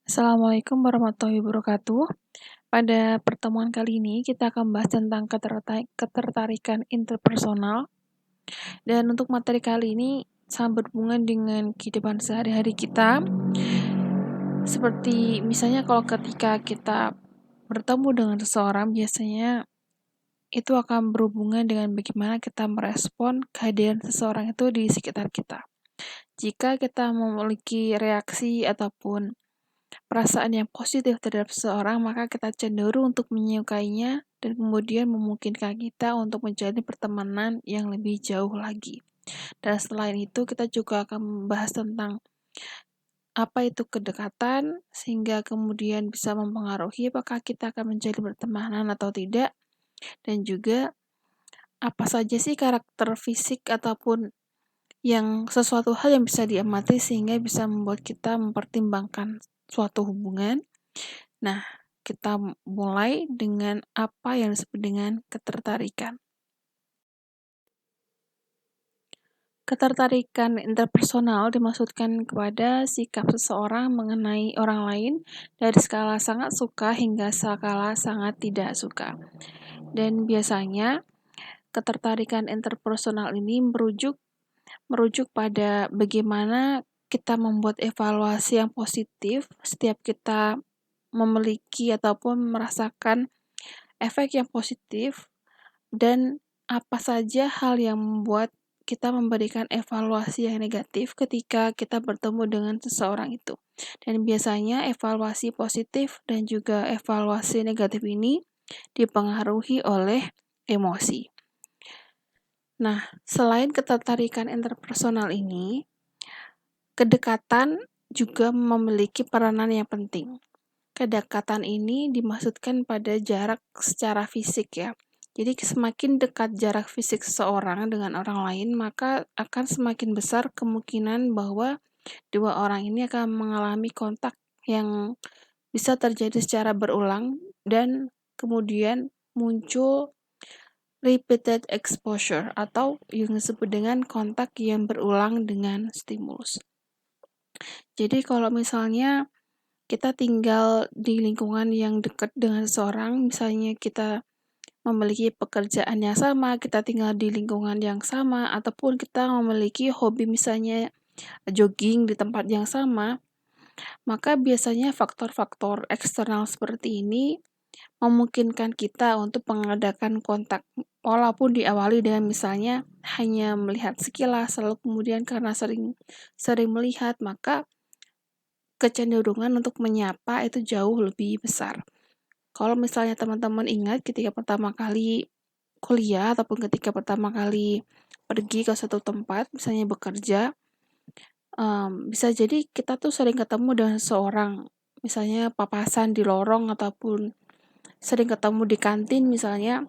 Assalamualaikum warahmatullahi wabarakatuh. Pada pertemuan kali ini kita akan bahas tentang ketertarikan interpersonal. Dan untuk materi kali ini sangat berhubungan dengan kehidupan sehari-hari kita. Seperti misalnya kalau ketika kita bertemu dengan seseorang, biasanya itu akan berhubungan dengan bagaimana kita merespon kehadiran seseorang itu di sekitar kita. Jika kita memiliki reaksi ataupun perasaan yang positif terhadap seseorang, maka kita cenderung untuk menyukainya dan kemudian memungkinkan kita untuk menjalin pertemanan yang lebih jauh lagi. Dan selain itu, kita juga akan membahas tentang apa itu kedekatan, sehingga kemudian bisa mempengaruhi apakah kita akan menjalin pertemanan atau tidak, dan juga apa saja sih karakter fisik ataupun yang sesuatu hal yang bisa diamati sehingga bisa membuat kita mempertimbangkan suatu hubungan. Nah, kita mulai dengan apa yang disebut dengan ketertarikan. Ketertarikan interpersonal dimaksudkan kepada sikap seseorang mengenai orang lain dari skala sangat suka hingga skala sangat tidak suka. Dan biasanya ketertarikan interpersonal ini merujuk pada bagaimana kita membuat evaluasi yang positif setiap kita memiliki ataupun merasakan efek yang positif, dan apa saja hal yang membuat kita memberikan evaluasi yang negatif ketika kita bertemu dengan seseorang itu. Dan biasanya evaluasi positif dan juga evaluasi negatif ini dipengaruhi oleh emosi. Nah, selain ketertarikan interpersonal ini, kedekatan juga memiliki peranan yang penting. Kedekatan ini dimaksudkan pada jarak secara fisik ya. Jadi semakin dekat jarak fisik seseorang dengan orang lain, maka akan semakin besar kemungkinan bahwa dua orang ini akan mengalami kontak yang bisa terjadi secara berulang dan kemudian muncul repeated exposure atau yang disebut dengan kontak yang berulang dengan stimulus. Jadi kalau misalnya kita tinggal di lingkungan yang dekat dengan seseorang, misalnya kita memiliki pekerjaan yang sama, kita tinggal di lingkungan yang sama, ataupun kita memiliki hobi misalnya jogging di tempat yang sama, maka biasanya faktor-faktor eksternal seperti ini memungkinkan kita untuk mengadakan kontak, walaupun diawali dengan misalnya hanya melihat sekilas, lalu kemudian karena sering melihat, maka kecenderungan untuk menyapa itu jauh lebih besar. Kalau misalnya teman-teman ingat ketika pertama kali kuliah ataupun ketika pertama kali pergi ke suatu tempat, misalnya bekerja, bisa jadi kita tuh sering ketemu dengan seseorang, misalnya papasan di lorong ataupun sering ketemu di kantin misalnya.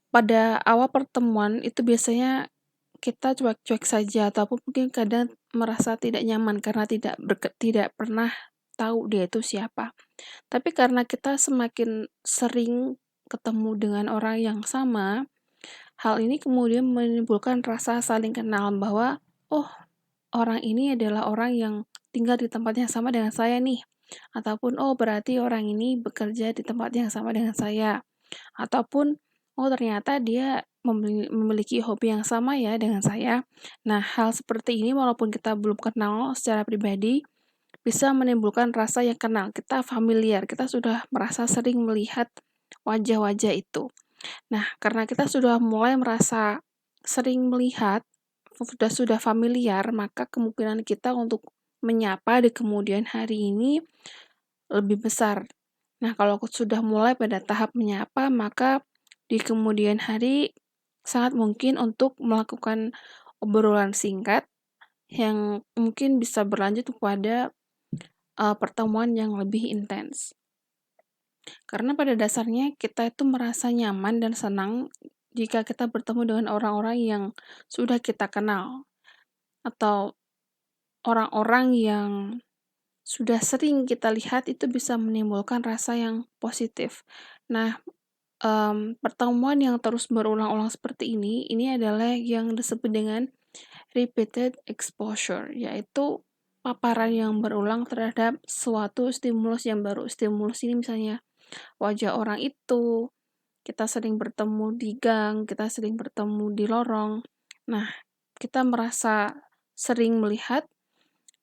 Pada awal pertemuan itu biasanya kita cuek-cuek saja ataupun mungkin kadang merasa tidak nyaman karena tidak pernah tahu dia itu siapa. Tapi karena kita semakin sering ketemu dengan orang yang sama, hal ini kemudian menimbulkan rasa saling kenal bahwa, "Oh, orang ini adalah orang yang tinggal di tempat yang sama dengan saya nih." Ataupun, "Oh, berarti orang ini bekerja di tempat yang sama dengan saya." Ataupun, "Oh, ternyata dia memiliki hobi yang sama ya dengan saya." Nah, hal seperti ini walaupun kita belum kenal secara pribadi, bisa menimbulkan rasa yang kenal, kita familiar, kita sudah merasa sering melihat wajah-wajah itu. Nah, karena kita sudah mulai merasa sering melihat, sudah familiar, maka kemungkinan kita untuk menyapa di kemudian hari ini lebih besar. Nah, kalau sudah mulai pada tahap menyapa, maka di kemudian hari sangat mungkin untuk melakukan obrolan singkat yang mungkin bisa berlanjut kepada pertemuan yang lebih intens. Karena pada dasarnya kita itu merasa nyaman dan senang jika kita bertemu dengan orang-orang yang sudah kita kenal, atau orang-orang yang sudah sering kita lihat itu bisa menimbulkan rasa yang positif. Nah, pertemuan yang terus berulang-ulang seperti ini adalah yang disebut dengan repeated exposure, yaitu paparan yang berulang terhadap suatu stimulus yang baru. Stimulus ini misalnya wajah orang itu, kita sering bertemu di gang, kita sering bertemu di lorong. Nah, kita merasa sering melihat,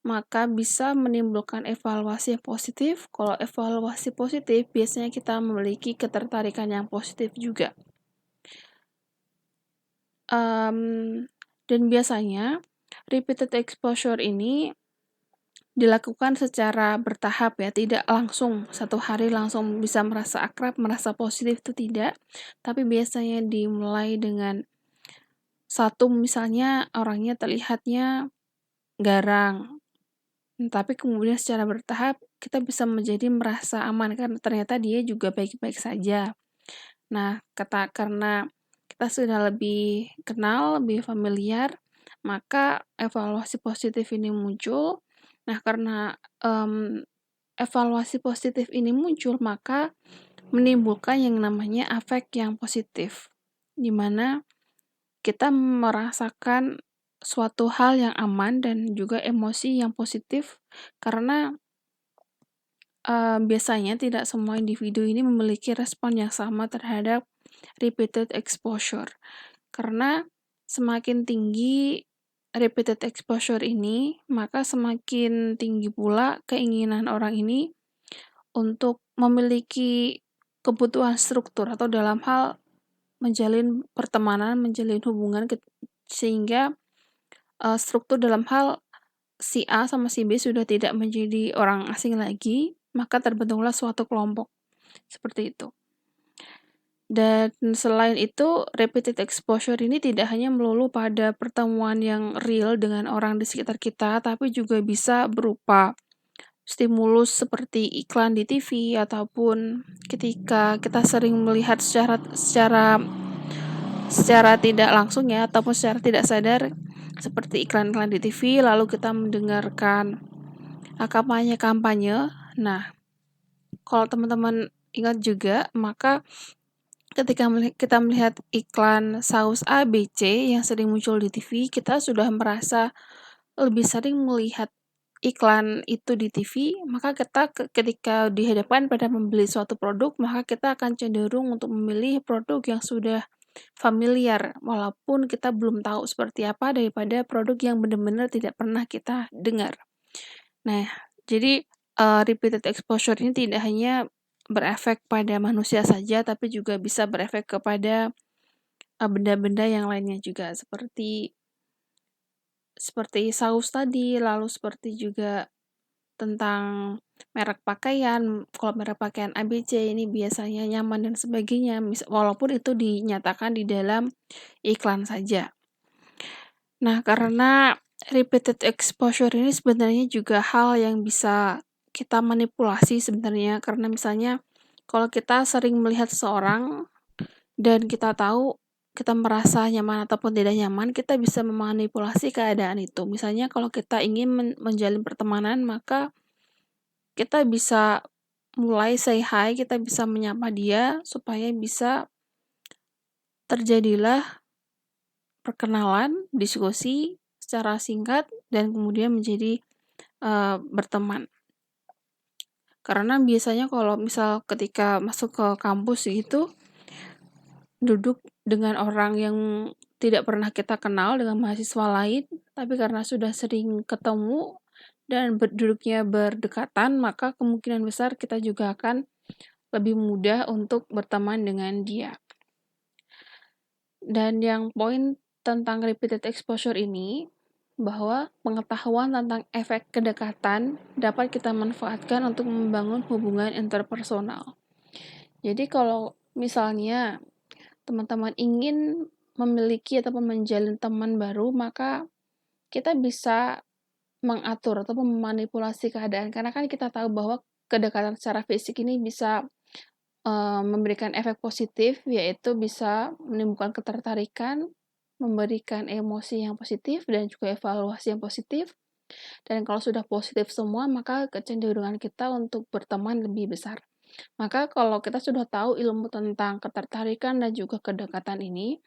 maka bisa menimbulkan evaluasi yang positif. Kalau evaluasi positif, biasanya kita memiliki ketertarikan yang positif juga. Dan biasanya repeated exposure ini dilakukan secara bertahap ya, tidak langsung satu hari langsung bisa merasa akrab, merasa positif, itu tidak. Tapi biasanya dimulai dengan satu, misalnya orangnya terlihatnya garang, tapi kemudian secara bertahap kita bisa menjadi merasa aman karena ternyata dia juga baik-baik saja. Nah, karena kita sudah lebih kenal, lebih familiar, maka evaluasi positif ini muncul. Nah, karena evaluasi positif ini muncul, maka menimbulkan yang namanya afek yang positif, di mana kita merasakan suatu hal yang aman dan juga emosi yang positif, karena biasanya tidak semua individu ini memiliki respon yang sama terhadap repeated exposure. Karena semakin tinggi repeated exposure ini, maka semakin tinggi pula keinginan orang ini untuk memiliki kebutuhan struktur atau dalam hal menjalin pertemanan, menjalin hubungan, sehingga struktur dalam hal si A sama si B sudah tidak menjadi orang asing lagi, maka terbentuklah suatu kelompok, seperti itu. Dan selain itu, repeated exposure ini tidak hanya melulu pada pertemuan yang real dengan orang di sekitar kita, tapi juga bisa berupa stimulus seperti iklan di TV, ataupun ketika kita sering melihat secara tidak langsung ya, ataupun secara tidak sadar, seperti iklan-iklan di TV, lalu kita mendengarkan kampanye-kampanye. Nah, kalau teman-teman ingat juga, maka ketika kita melihat iklan saus A, B, C yang sering muncul di TV, kita sudah merasa lebih sering melihat iklan itu di TV, maka kita ketika dihadapkan pada membeli suatu produk, maka kita akan cenderung untuk memilih produk yang sudah familiar, walaupun kita belum tahu seperti apa daripada produk yang benar-benar tidak pernah kita dengar. Nah, jadi repeated exposure ini tidak hanya berefek pada manusia saja, tapi juga bisa berefek kepada benda-benda yang lainnya juga, seperti saus tadi, lalu seperti juga tentang merek pakaian. Kalau merek pakaian ABC ini biasanya nyaman dan sebagainya, walaupun itu dinyatakan di dalam iklan saja. Nah, karena repeated exposure ini sebenarnya juga hal yang bisa kita manipulasi sebenarnya, karena misalnya kalau kita sering melihat seseorang dan kita tahu kita merasa nyaman ataupun tidak nyaman, kita bisa memanipulasi keadaan itu. Misalnya kalau kita ingin menjalin pertemanan, maka kita bisa mulai say hi, kita bisa menyapa dia supaya bisa terjadilah perkenalan, diskusi secara singkat, dan kemudian menjadi berteman. Karena biasanya kalau misal ketika masuk ke kampus gitu, duduk dengan orang yang tidak pernah kita kenal, dengan mahasiswa lain, tapi karena sudah sering ketemu dan duduknya berdekatan, maka kemungkinan besar kita juga akan lebih mudah untuk berteman dengan dia. Dan yang poin tentang repeated exposure ini, bahwa pengetahuan tentang efek kedekatan dapat kita manfaatkan untuk membangun hubungan interpersonal. Jadi kalau misalnya teman-teman ingin memiliki ataupun menjalin teman baru, maka kita bisa mengatur ataupun memanipulasi keadaan. Karena kan kita tahu bahwa kedekatan secara fisik ini bisa memberikan efek positif, yaitu bisa menimbulkan ketertarikan, memberikan emosi yang positif, dan juga evaluasi yang positif. Dan kalau sudah positif semua, maka kecenderungan kita untuk berteman lebih besar. Maka kalau kita sudah tahu ilmu tentang ketertarikan dan juga kedekatan ini,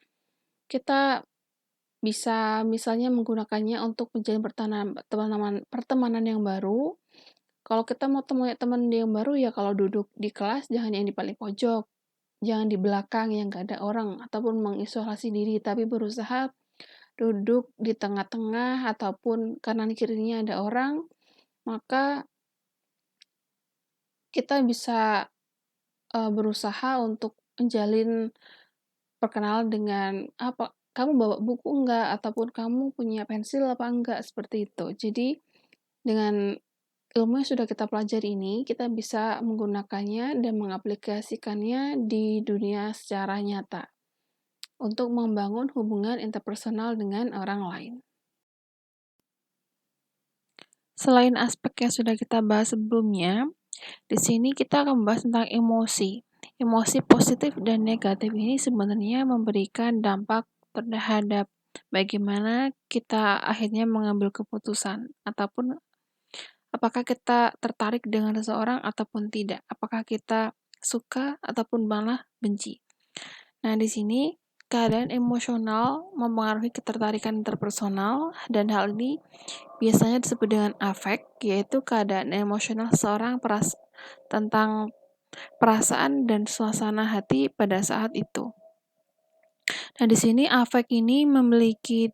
kita Bisa misalnya menggunakannya untuk menjalin pertemanan yang baru. Kalau kita mau temuin teman yang baru ya kalau duduk di kelas jangan yang di paling pojok, jangan di belakang yang nggak ada orang ataupun mengisolasi diri, tapi berusaha duduk di tengah-tengah ataupun kanan kirinya ada orang, maka kita bisa, berusaha untuk menjalin perkenalan dengan, apa, "Kamu bawa buku enggak?" Ataupun, "Kamu punya pensil apa enggak?" Seperti itu. Jadi, dengan ilmu yang sudah kita pelajari ini, kita bisa menggunakannya dan mengaplikasikannya di dunia secara nyata, untuk membangun hubungan interpersonal dengan orang lain. Selain aspek yang sudah kita bahas sebelumnya, di sini kita akan membahas tentang emosi. Emosi positif dan negatif ini sebenarnya memberikan dampak terhadap bagaimana kita akhirnya mengambil keputusan, ataupun apakah kita tertarik dengan seseorang ataupun tidak, apakah kita suka ataupun malah benci. Nah, di sini keadaan emosional mempengaruhi ketertarikan interpersonal, dan hal ini biasanya disebut dengan afek, yaitu keadaan emosional seseorang tentang perasaan dan suasana hati pada saat itu. Nah, di sini afek ini memiliki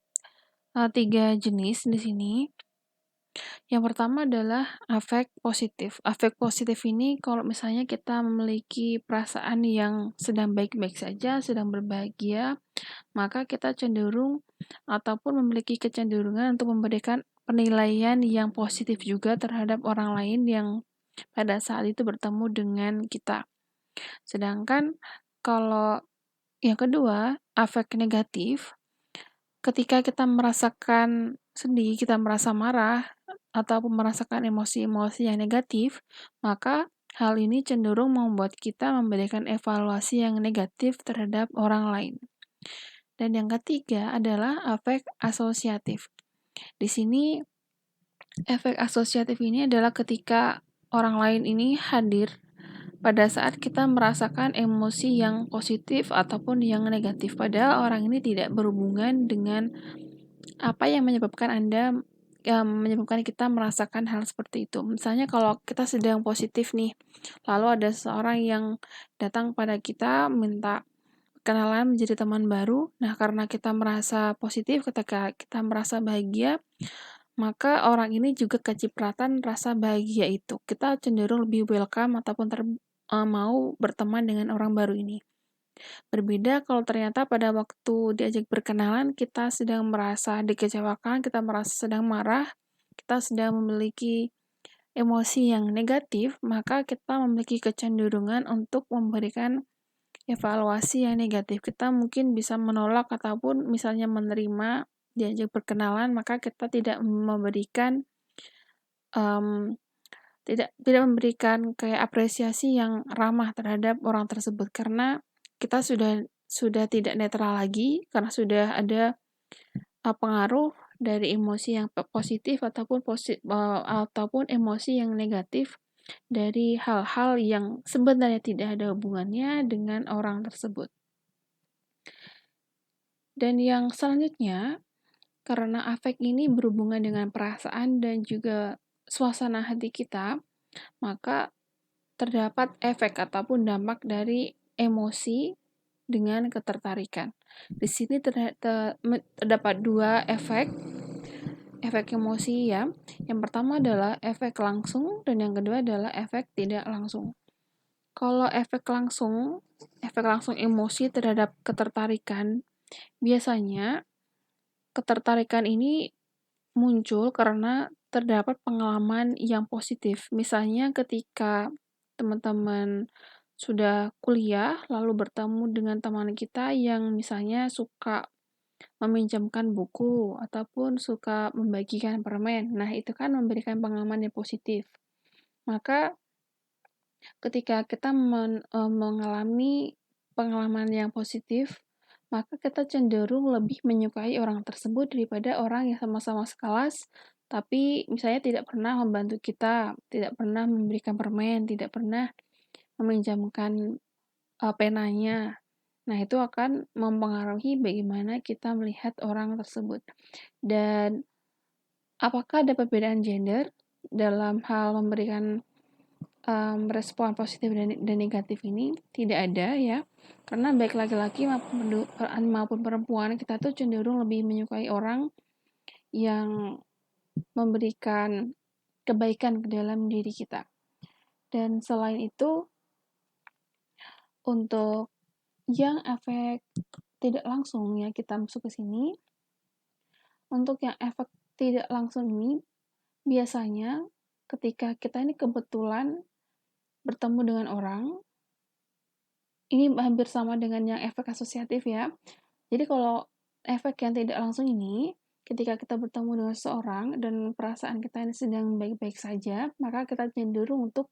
3 jenis di sini. Yang pertama adalah afek positif. Afek positif ini kalau misalnya kita memiliki perasaan yang sedang baik-baik saja, sedang berbahagia, maka kita cenderung ataupun memiliki kecenderungan untuk memberikan penilaian yang positif juga terhadap orang lain yang pada saat itu bertemu dengan kita. Sedangkan kalau yang kedua, afek negatif, ketika kita merasakan sedih, kita merasa marah, ataupun merasakan emosi-emosi yang negatif, maka hal ini cenderung membuat kita memberikan evaluasi yang negatif terhadap orang lain. Dan yang ketiga adalah afek asosiatif. Di sini, efek asosiatif ini adalah ketika orang lain ini hadir pada saat kita merasakan emosi yang positif ataupun yang negatif, padahal orang ini tidak berhubungan dengan apa yang menyebabkan kita merasakan hal seperti itu. Misalnya kalau kita sedang positif nih, lalu ada seseorang yang datang pada kita minta kenalan menjadi teman baru. Nah, karena kita merasa positif ketika kita merasa bahagia, maka orang ini juga kecipratan rasa bahagia itu. Kita cenderung lebih welcome ataupun mau berteman dengan orang baru ini. Berbeda kalau ternyata pada waktu diajak berkenalan kita sedang merasa dikecewakan, kita merasa sedang marah, kita sedang memiliki emosi yang negatif, maka kita memiliki kecenderungan untuk memberikan evaluasi yang negatif. Kita mungkin bisa menolak ataupun misalnya menerima diajak berkenalan, maka kita tidak memberikan um, tidak memberikan kayak apresiasi yang ramah terhadap orang tersebut, karena kita sudah tidak netral lagi, karena sudah ada pengaruh dari emosi yang positif ataupun emosi yang negatif dari hal-hal yang sebenarnya tidak ada hubungannya dengan orang tersebut. Dan yang selanjutnya, karena afek ini berhubungan dengan perasaan dan juga suasana hati kita, maka terdapat efek ataupun dampak dari emosi dengan ketertarikan. Di sini terdapat 2 efek emosi ya. Yang pertama adalah efek langsung dan yang kedua adalah efek tidak langsung. Kalau efek langsung emosi terhadap ketertarikan, biasanya ketertarikan ini muncul karena terdapat pengalaman yang positif. Misalnya ketika teman-teman sudah kuliah, lalu bertemu dengan teman kita yang misalnya suka meminjamkan buku ataupun suka membagikan permen. Nah, itu kan memberikan pengalaman yang positif. Maka ketika kita mengalami pengalaman yang positif, maka kita cenderung lebih menyukai orang tersebut daripada orang yang sama-sama sekelas, tapi misalnya tidak pernah membantu kita, tidak pernah memberikan permen, tidak pernah meminjamkan penanya. Nah, itu akan mempengaruhi bagaimana kita melihat orang tersebut. Dan apakah ada perbedaan gender dalam hal memberikan respon positif dan negatif ini? Tidak ada ya, karena baik laki-laki maupun perempuan, kita tuh cenderung lebih menyukai orang yang memberikan kebaikan ke dalam diri kita. Dan selain itu, untuk yang efek tidak langsung ya, kita masuk ke sini. Untuk yang efek tidak langsung ini, biasanya ketika kita ini kebetulan bertemu dengan orang, ini hampir sama dengan yang efek asosiatif ya. Jadi kalau efek yang tidak langsung ini, ketika kita bertemu dengan seseorang dan perasaan kita ini sedang baik-baik saja, maka kita cenderung untuk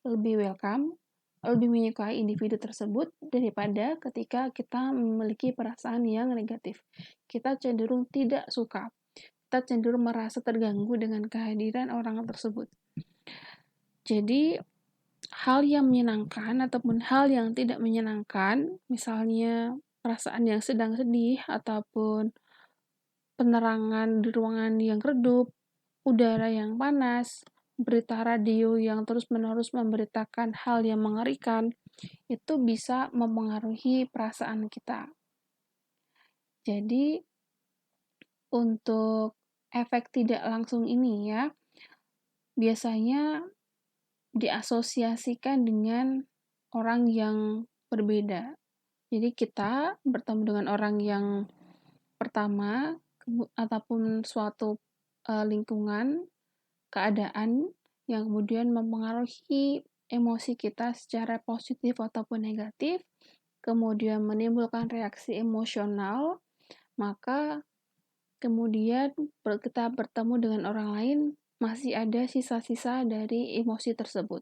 lebih welcome, lebih menyukai individu tersebut daripada ketika kita memiliki perasaan yang negatif. Kita cenderung tidak suka, kita cenderung merasa terganggu dengan kehadiran orang tersebut. Jadi, hal yang menyenangkan ataupun hal yang tidak menyenangkan, misalnya perasaan yang sedang sedih ataupun penerangan di ruangan yang redup, udara yang panas, berita radio yang terus-menerus memberitakan hal yang mengerikan, itu bisa mempengaruhi perasaan kita. Jadi, untuk efek tidak langsung ini ya, biasanya diasosiasikan dengan orang yang berbeda. Jadi kita bertemu dengan orang yang pertama ataupun suatu lingkungan, keadaan yang kemudian mempengaruhi emosi kita secara positif ataupun negatif, kemudian menimbulkan reaksi emosional, maka kemudian kita bertemu dengan orang lain masih ada sisa-sisa dari emosi tersebut.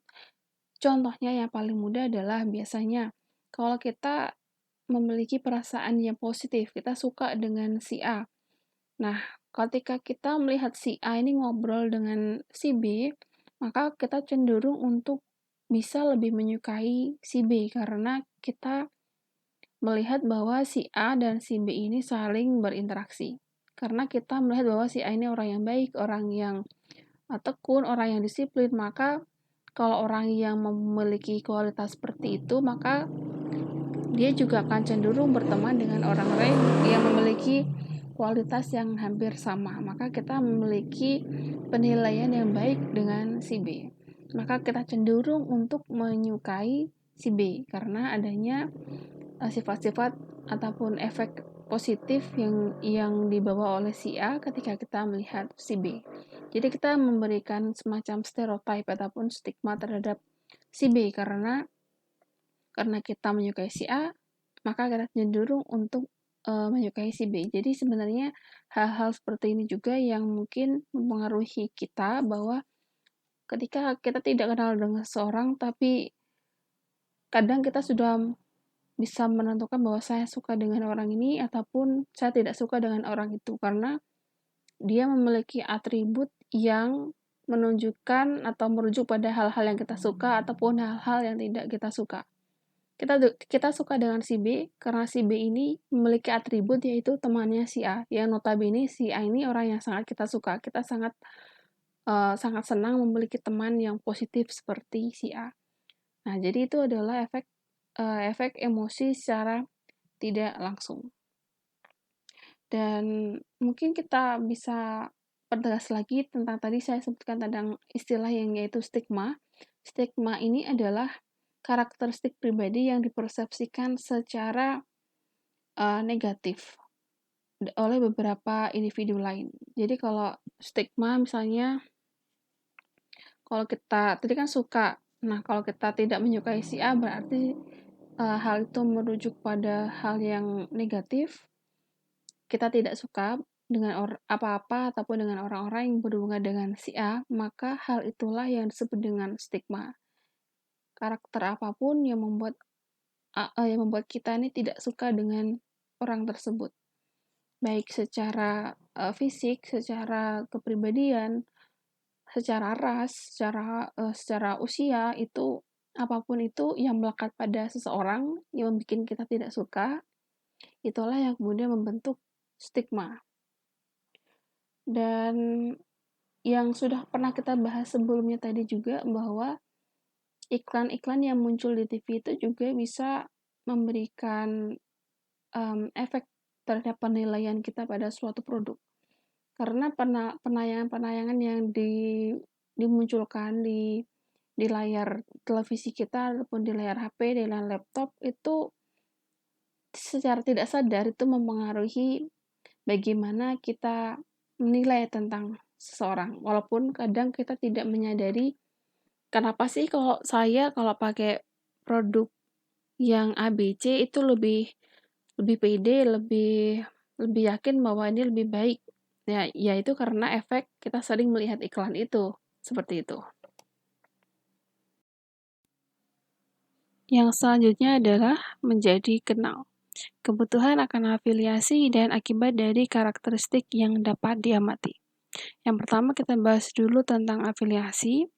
Contohnya yang paling mudah adalah biasanya kalau kita memiliki perasaan yang positif, kita suka dengan si A. Nah, ketika kita melihat si A ini ngobrol dengan si B, maka kita cenderung untuk bisa lebih menyukai si B karena kita melihat bahwa si A dan si B ini saling berinteraksi. Karena kita melihat bahwa si A ini orang yang baik, orang yang tekun, orang yang disiplin, maka kalau orang yang memiliki kualitas seperti itu, maka dia juga akan cenderung berteman dengan orang lain yang memiliki kualitas yang hampir sama. Maka kita memiliki penilaian yang baik dengan si B. Maka kita cenderung untuk menyukai si B karena adanya sifat-sifat ataupun efek positif yang dibawa oleh si A ketika kita melihat si B. Jadi kita memberikan semacam stereotip ataupun stigma terhadap si B karena kita menyukai si A, maka kita cenderung untuk menyukai si B. Jadi sebenarnya hal-hal seperti ini juga yang mungkin mempengaruhi kita bahwa ketika kita tidak kenal dengan seseorang tapi kadang kita sudah bisa menentukan bahwa saya suka dengan orang ini ataupun saya tidak suka dengan orang itu karena dia memiliki atribut yang menunjukkan atau merujuk pada hal-hal yang kita suka ataupun hal-hal yang tidak kita suka. Kita suka dengan si B karena si B ini memiliki atribut yaitu temannya si A. Yang notabene si A ini orang yang sangat kita suka. Kita sangat senang memiliki teman yang positif seperti si A. Nah, jadi itu adalah efek emosi secara tidak langsung. Dan mungkin kita bisa pertegas lagi tentang tadi saya sebutkan tentang istilah yang yaitu stigma. Stigma ini adalah karakteristik pribadi yang dipersepsikan secara negatif oleh beberapa individu lain. Jadi kalau stigma misalnya, kalau kita tadi kan suka, nah kalau kita tidak menyukai si A berarti hal itu merujuk pada hal yang negatif. Kita tidak suka dengan apa-apa ataupun dengan orang-orang yang berhubungan dengan si A, maka hal itulah yang disebut dengan stigma. Karakter apapun yang membuat kita ini tidak suka dengan orang tersebut, baik secara fisik, secara kepribadian, secara ras, secara usia, itu apapun itu yang melekat pada seseorang yang membuat kita tidak suka, itulah yang kemudian membentuk stigma. Dan yang sudah pernah kita bahas sebelumnya tadi juga bahwa iklan-iklan yang muncul di TV itu juga bisa memberikan efek terhadap penilaian kita pada suatu produk. Karena penayangan-penayangan yang dimunculkan di layar televisi kita ataupun di layar HP, di layar laptop itu secara tidak sadar itu mempengaruhi bagaimana kita menilai tentang seseorang. Walaupun kadang kita tidak menyadari, kenapa sih kalau pakai produk yang ABC itu lebih lebih pede, lebih lebih yakin bahwa ini lebih baik. Ya itu karena efek kita sering melihat iklan itu, seperti itu. Yang selanjutnya adalah menjadi kenal. Kebutuhan akan afiliasi dan akibat dari karakteristik yang dapat diamati. Yang pertama kita bahas dulu tentang afiliasi.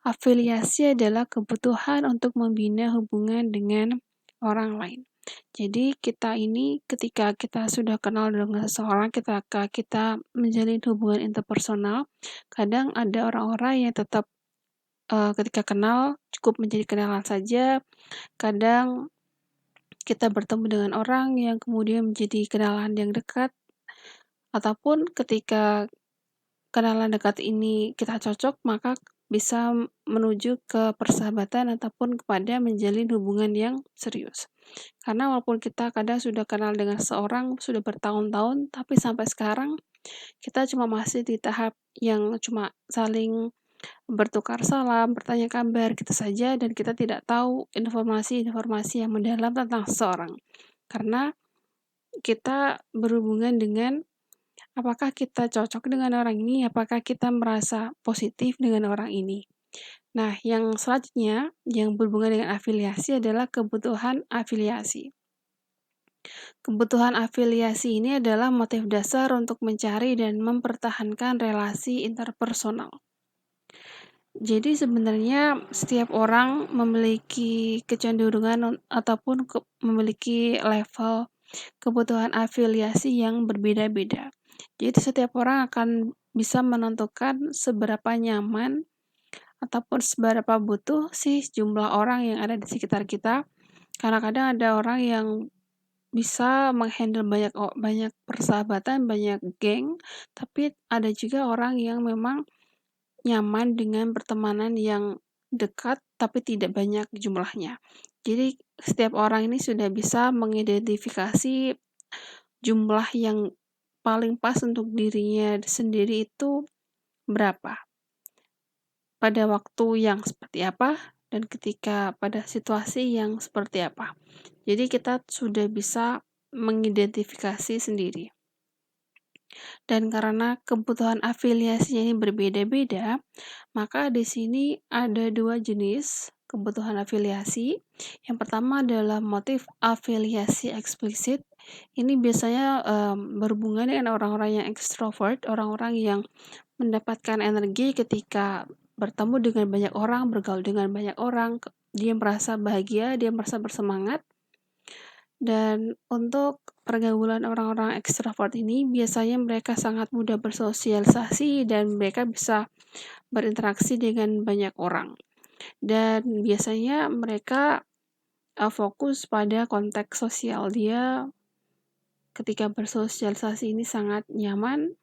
Afiliasi adalah kebutuhan untuk membina hubungan dengan orang lain. Jadi kita ini ketika kita sudah kenal dengan seseorang, kita menjalin hubungan interpersonal, kadang ada orang-orang yang tetap ketika kenal cukup menjadi kenalan saja, kadang kita bertemu dengan orang yang kemudian menjadi kenalan yang dekat, ataupun ketika kenalan dekat ini kita cocok, maka bisa menuju ke persahabatan ataupun kepada menjalin hubungan yang serius. Karena walaupun kita kadang sudah kenal dengan seseorang sudah bertahun-tahun, tapi sampai sekarang kita cuma masih di tahap yang cuma saling bertukar salam, bertanya kabar gitu saja, dan kita tidak tahu informasi-informasi yang mendalam tentang seseorang. Karena kita berhubungan dengan apakah kita cocok dengan orang ini, apakah kita merasa positif dengan orang ini. Nah, yang selanjutnya yang berhubungan dengan afiliasi adalah kebutuhan afiliasi. Kebutuhan afiliasi ini adalah motif dasar untuk mencari dan mempertahankan relasi interpersonal. Jadi sebenarnya setiap orang memiliki kecenderungan ataupun memiliki level kebutuhan afiliasi yang berbeda-beda. Jadi setiap orang akan bisa menentukan seberapa nyaman ataupun seberapa butuh sih jumlah orang yang ada di sekitar kita. Karena kadang ada orang yang bisa menghandle banyak persahabatan, banyak geng, tapi ada juga orang yang memang nyaman dengan pertemanan yang dekat tapi tidak banyak jumlahnya. Jadi setiap orang ini sudah bisa mengidentifikasi jumlah yang paling pas untuk dirinya sendiri itu berapa. Pada waktu yang seperti apa dan ketika pada situasi yang seperti apa. Jadi kita sudah bisa mengidentifikasi sendiri. Dan karena kebutuhan afiliasinya ini berbeda-beda, maka di sini ada dua jenis kebutuhan afiliasi. Yang pertama adalah motif afiliasi eksplisit. Ini biasanya berhubungan dengan orang-orang yang ekstrovert, orang-orang yang mendapatkan energi ketika bertemu dengan banyak orang, bergaul dengan banyak orang, dia merasa bahagia, dia merasa bersemangat. Dan untuk pergaulan orang-orang ekstrovert ini biasanya mereka sangat mudah bersosialisasi dan mereka bisa berinteraksi dengan banyak orang. Dan biasanya mereka fokus pada konteks sosial dia ketika bersosialisasi ini sangat nyaman.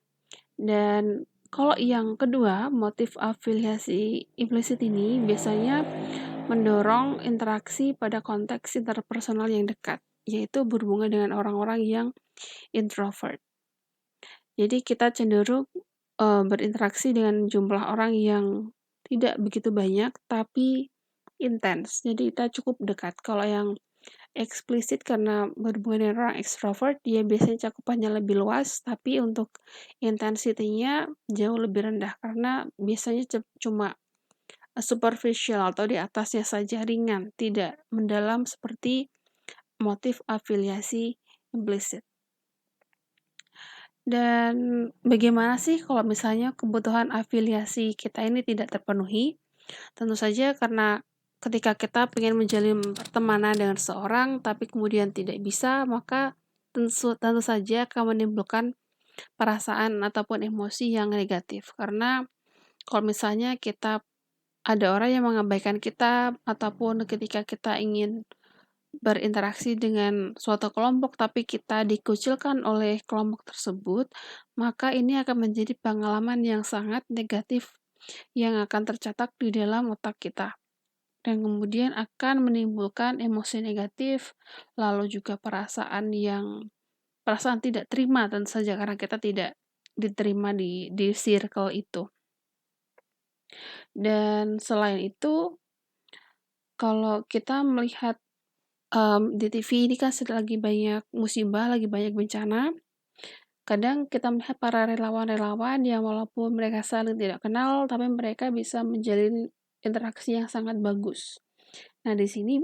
Dan kalau yang kedua, motif afiliasi implisit ini biasanya mendorong interaksi pada konteks interpersonal yang dekat, yaitu berhubungan dengan orang-orang yang introvert. Jadi kita cenderung berinteraksi dengan jumlah orang yang tidak begitu banyak, tapi intens. Jadi kita cukup dekat. Kalau yang eksplisit karena berhubungan dengan orang ekstrovert, dia biasanya cakupannya lebih luas, tapi untuk intensitinya jauh lebih rendah karena biasanya cuma superficial atau di atasnya saja ringan, tidak mendalam seperti motif afiliasi implisit. Dan bagaimana sih kalau misalnya kebutuhan afiliasi kita ini tidak terpenuhi? Tentu saja karena ketika kita ingin menjalin pertemanan dengan seseorang tapi kemudian tidak bisa, maka tentu saja akan menimbulkan perasaan ataupun emosi yang negatif. Karena kalau misalnya ada orang yang mengabaikan kita ataupun ketika kita ingin berinteraksi dengan suatu kelompok tapi kita dikucilkan oleh kelompok tersebut, maka ini akan menjadi pengalaman yang sangat negatif yang akan tercetak di dalam otak kita dan kemudian akan menimbulkan emosi negatif, lalu juga perasaan tidak terima tentu saja karena kita tidak diterima di circle itu. Dan selain itu, kalau kita melihat di TV ini kan lagi banyak musibah, lagi banyak bencana. Kadang kita melihat para relawan-relawan yang walaupun mereka saling tidak kenal, tapi mereka bisa menjalin interaksi yang sangat bagus. Nah, di sini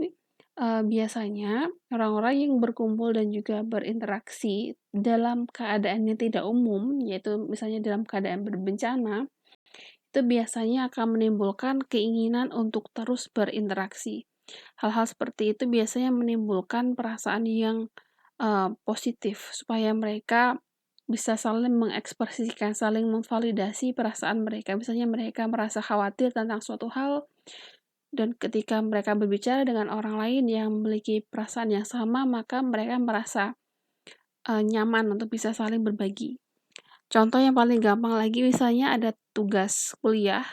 biasanya orang-orang yang berkumpul dan juga berinteraksi dalam keadaan yang tidak umum, yaitu misalnya dalam keadaan berbencana, itu biasanya akan menimbulkan keinginan untuk terus berinteraksi. Hal-hal seperti itu biasanya menimbulkan perasaan yang positif, supaya mereka bisa saling mengekspresikan, saling memvalidasi perasaan mereka. Misalnya mereka merasa khawatir tentang suatu hal, dan ketika mereka berbicara dengan orang lain yang memiliki perasaan yang sama, maka mereka merasa nyaman untuk bisa saling berbagi. Contoh yang paling gampang lagi, misalnya ada tugas kuliah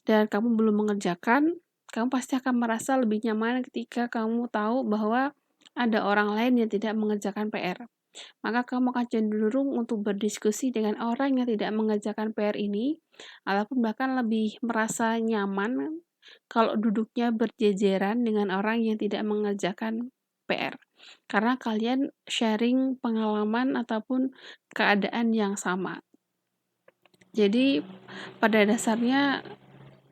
dan kamu belum mengerjakan, kamu pasti akan merasa lebih nyaman ketika kamu tahu bahwa ada orang lain yang tidak mengerjakan PR. Maka kamu akan cenderung untuk berdiskusi dengan orang yang tidak mengerjakan PR ini, ataupun bahkan lebih merasa nyaman kalau duduknya berjejeran dengan orang yang tidak mengerjakan PR. Karena kalian sharing pengalaman ataupun keadaan yang sama. Jadi pada dasarnya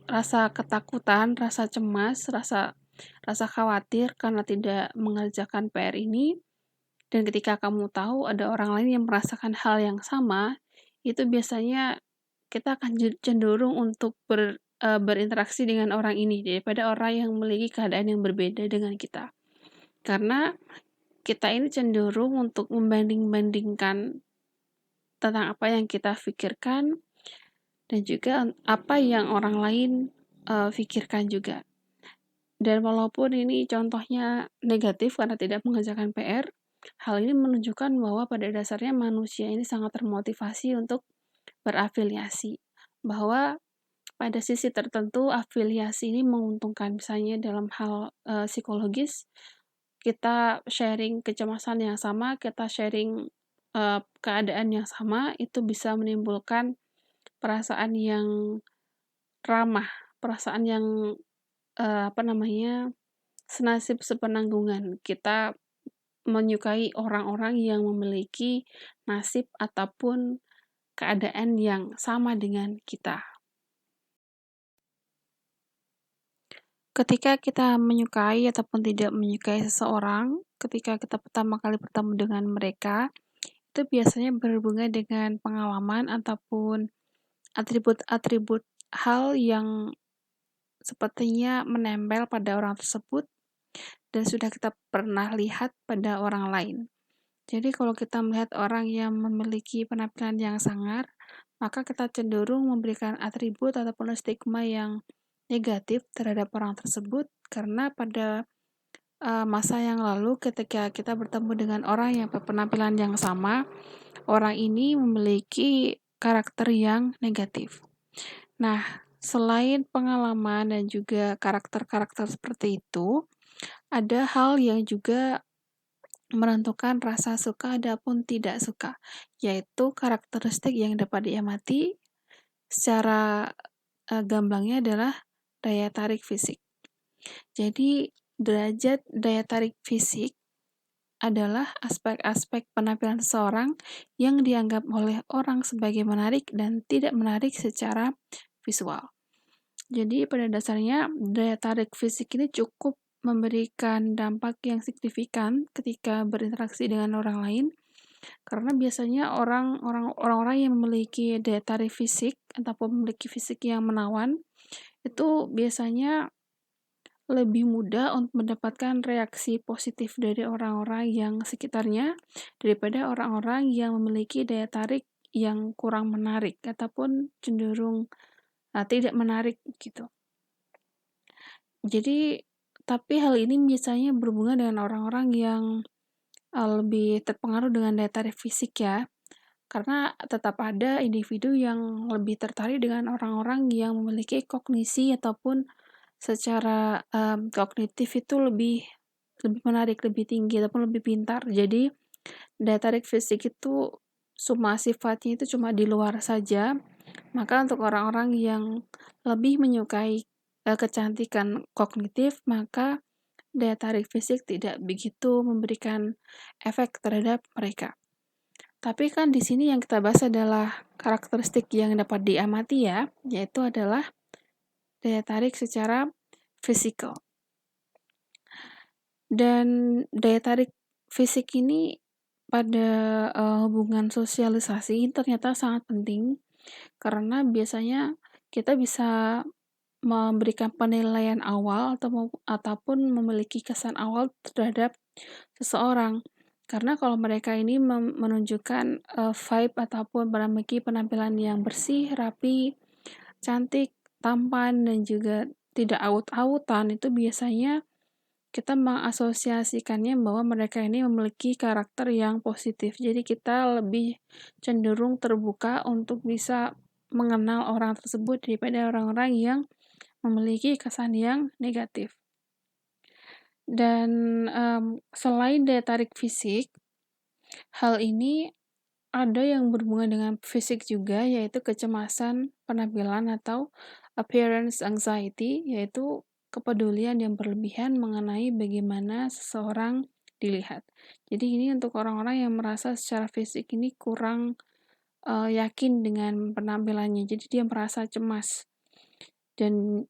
rasa ketakutan, rasa cemas, rasa khawatir karena tidak mengerjakan PR ini, dan ketika kamu tahu ada orang lain yang merasakan hal yang sama, itu biasanya kita akan cenderung untuk berinteraksi dengan orang ini daripada orang yang memiliki keadaan yang berbeda dengan kita. Karena kita ini cenderung untuk membanding-bandingkan tentang apa yang kita pikirkan dan juga apa yang orang lain pikirkan juga. Dan walaupun ini contohnya negatif karena tidak mengerjakan PR, hal ini menunjukkan bahwa pada dasarnya manusia ini sangat termotivasi untuk berafiliasi. Bahwa pada sisi tertentu afiliasi ini menguntungkan. Misalnya dalam hal psikologis, kita sharing kecemasan yang sama, kita sharing keadaan yang sama, itu bisa menimbulkan perasaan yang ramah, perasaan yang senasib sepenanggungan. Kita menyukai orang-orang yang memiliki nasib ataupun keadaan yang sama dengan kita. Ketika kita menyukai ataupun tidak menyukai seseorang, ketika kita pertama kali bertemu dengan mereka, itu biasanya berhubungan dengan pengalaman ataupun atribut-atribut hal yang sepertinya menempel pada orang tersebut dan sudah kita pernah lihat pada orang lain. Jadi kalau kita melihat orang yang memiliki penampilan yang sangar, maka kita cenderung memberikan atribut ataupun stigma yang negatif terhadap orang tersebut karena pada masa yang lalu ketika kita bertemu dengan orang yang berpenampilan yang sama, orang ini memiliki karakter yang negatif. Nah, selain pengalaman dan juga karakter-karakter seperti itu, ada hal yang juga menentukan rasa suka ataupun tidak suka, yaitu karakteristik yang dapat diamati secara gamblangnya adalah daya tarik fisik. Jadi, derajat daya tarik fisik adalah aspek-aspek penampilan seseorang yang dianggap oleh orang sebagai menarik dan tidak menarik secara visual. Jadi pada dasarnya daya tarik fisik ini cukup memberikan dampak yang signifikan ketika berinteraksi dengan orang lain, karena biasanya orang-orang yang memiliki daya tarik fisik ataupun memiliki fisik yang menawan itu biasanya lebih mudah untuk mendapatkan reaksi positif dari orang-orang yang sekitarnya, daripada orang-orang yang memiliki daya tarik yang kurang menarik ataupun cenderung, tidak menarik gitu. Jadi tapi hal ini biasanya berhubungan dengan orang-orang yang, lebih terpengaruh dengan daya tarik fisik ya, karena tetap ada individu yang lebih tertarik dengan orang-orang yang memiliki kognisi ataupun secara, kognitif itu lebih lebih menarik, lebih tinggi ataupun lebih pintar. Jadi daya tarik fisik itu semua sifatnya itu cuma di luar saja, maka untuk orang-orang yang lebih menyukai, kecantikan kognitif, maka daya tarik fisik tidak begitu memberikan efek terhadap mereka. Tapi kan di sini yang kita bahas adalah karakteristik yang dapat diamati ya, yaitu adalah daya tarik secara fisikal. Dan daya tarik fisik ini pada, hubungan sosialisasi ternyata sangat penting, karena biasanya kita bisa memberikan penilaian awal ataupun memiliki kesan awal terhadap seseorang. Karena kalau mereka ini menunjukkan, vibe ataupun memiliki penampilan yang bersih, rapi, cantik, tampan, dan juga tidak awut-awutan, itu biasanya kita mengasosiasikannya bahwa mereka ini memiliki karakter yang positif. Jadi kita lebih cenderung terbuka untuk bisa mengenal orang tersebut daripada orang-orang yang memiliki kesan yang negatif. Dan, selain daya tarik fisik, hal ini ada yang berhubungan dengan fisik juga, yaitu kecemasan penampilan atau appearance anxiety, yaitu kepedulian yang berlebihan mengenai bagaimana seseorang dilihat. Jadi ini untuk orang-orang yang merasa secara fisik ini kurang, yakin dengan penampilannya, jadi dia merasa cemas. Dan,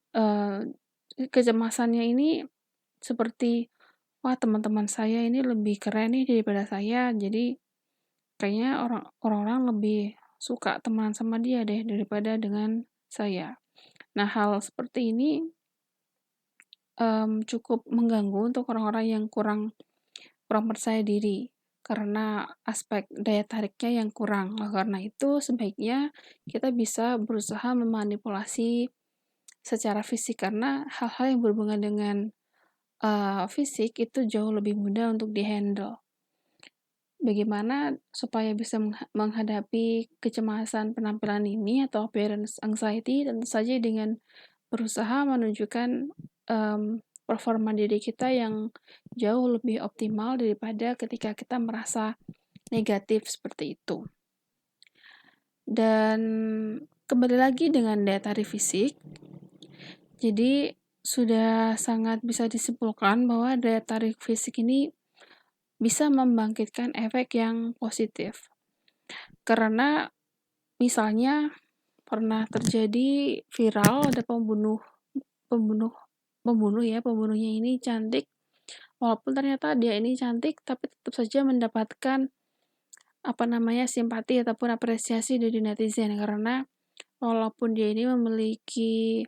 kecemasannya ini seperti, "Wah, teman-teman saya ini lebih keren nih daripada saya, jadi kayaknya orang-orang lebih suka temenan sama dia deh daripada dengan saya." Nah, hal seperti ini, cukup mengganggu untuk orang-orang yang kurang kurang percaya diri, karena aspek daya tariknya yang kurang. Oleh karena itu, sebaiknya kita bisa berusaha memanipulasi secara fisik, karena hal-hal yang berhubungan dengan, fisik itu jauh lebih mudah untuk di-handle. Bagaimana supaya bisa menghadapi kecemasan penampilan ini atau appearance anxiety, tentu saja dengan berusaha menunjukkan, performa diri kita yang jauh lebih optimal daripada ketika kita merasa negatif seperti itu. Dan kembali lagi dengan daya tarik fisik, jadi sudah sangat bisa disimpulkan bahwa daya tarik fisik ini bisa membangkitkan efek yang positif. Karena misalnya pernah terjadi viral ada pembunuh pembunuhnya ini cantik, walaupun ternyata dia ini cantik tapi tetap saja mendapatkan, simpati ataupun apresiasi dari netizen, karena walaupun dia ini memiliki,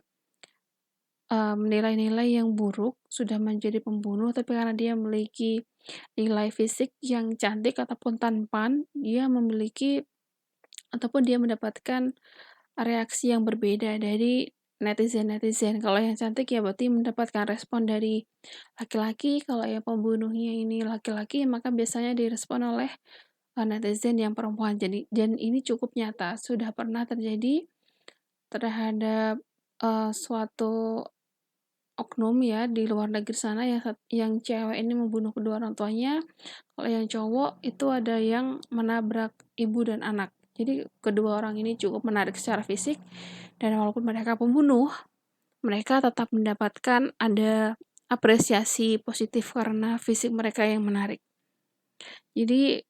nilai-nilai yang buruk, sudah menjadi pembunuh, tapi karena dia memiliki nilai fisik yang cantik ataupun tampan, dia memiliki ataupun dia mendapatkan reaksi yang berbeda dari netizen-netizen. Kalau yang cantik ya berarti mendapatkan respon dari laki-laki, kalau yang pembunuhnya ini laki-laki, maka biasanya direspon oleh, netizen yang perempuan. Dan ini cukup nyata, sudah pernah terjadi terhadap, suatu oknum ya di luar negeri sana yang cewek ini membunuh kedua orang tuanya, kalau yang cowok itu ada yang menabrak ibu dan anak. Jadi kedua orang ini cukup menarik secara fisik, dan walaupun mereka pembunuh, mereka tetap mendapatkan ada apresiasi positif karena fisik mereka yang menarik. Jadi,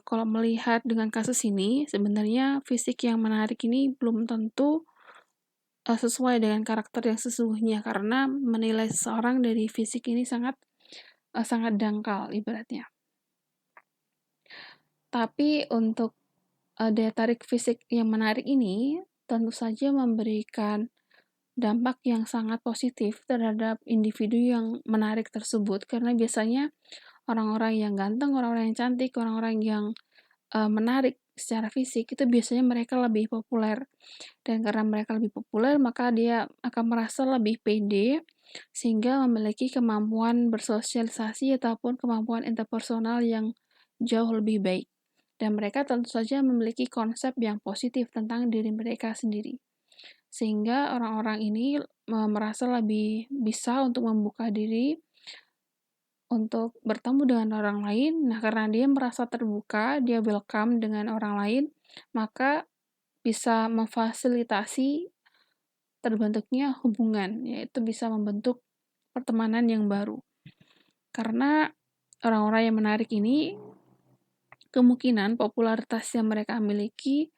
kalau melihat dengan kasus ini, sebenarnya fisik yang menarik ini belum tentu, sesuai dengan karakter yang sesungguhnya, karena menilai seseorang dari fisik ini sangat dangkal ibaratnya. Tapi untuk, daya tarik fisik yang menarik ini tentu saja memberikan dampak yang sangat positif terhadap individu yang menarik tersebut, karena biasanya orang-orang yang ganteng, orang-orang yang cantik, orang-orang yang menarik secara fisik itu biasanya mereka lebih populer, dan karena mereka lebih populer maka dia akan merasa lebih pede sehingga memiliki kemampuan bersosialisasi ataupun kemampuan interpersonal yang jauh lebih baik, dan mereka tentu saja memiliki konsep yang positif tentang diri mereka sendiri. Sehingga orang-orang ini merasa lebih bisa untuk membuka diri untuk bertemu dengan orang lain. Nah, karena dia merasa terbuka, dia welcome dengan orang lain, maka bisa memfasilitasi terbentuknya hubungan, yaitu bisa membentuk pertemanan yang baru. Karena orang-orang yang menarik ini kemungkinan popularitas yang mereka miliki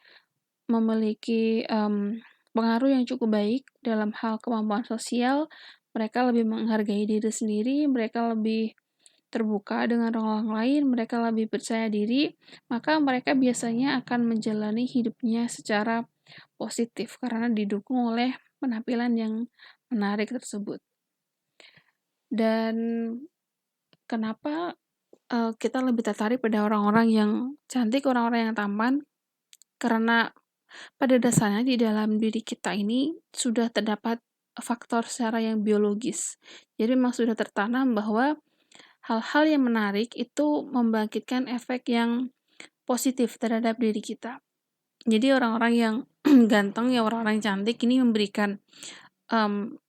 memiliki pengaruh yang cukup baik dalam hal kemampuan sosial. Mereka lebih menghargai diri sendiri, mereka lebih terbuka dengan orang lain, mereka lebih percaya diri, maka mereka biasanya akan menjalani hidupnya secara positif karena didukung oleh penampilan yang menarik tersebut. Dan kenapa kita lebih tertarik pada orang-orang yang cantik, orang-orang yang tampan? Karena pada dasarnya di dalam diri kita ini sudah terdapat faktor secara yang biologis. Jadi memang sudah tertanam bahwa hal-hal yang menarik itu membangkitkan efek yang positif terhadap diri kita. Jadi orang-orang yang ganteng, ya orang-orang yang cantik ini memberikan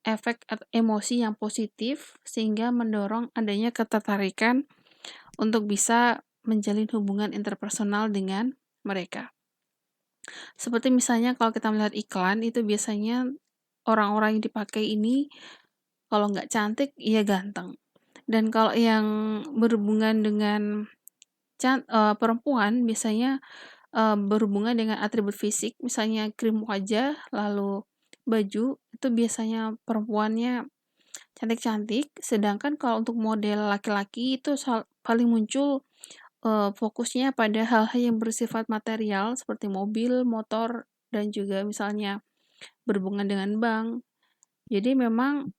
efek emosi yang positif sehingga mendorong adanya ketertarikan untuk bisa menjalin hubungan interpersonal dengan mereka. Seperti misalnya kalau kita melihat iklan, itu biasanya orang-orang yang dipakai ini kalau nggak cantik, ya ganteng. Dan kalau yang berhubungan dengan perempuan biasanya berhubungan dengan atribut fisik, misalnya krim wajah, lalu baju, itu biasanya perempuannya cantik-cantik, sedangkan kalau untuk model laki-laki itu paling muncul fokusnya pada hal-hal yang bersifat material seperti mobil, motor, dan juga misalnya berhubungan dengan bank. Jadi memang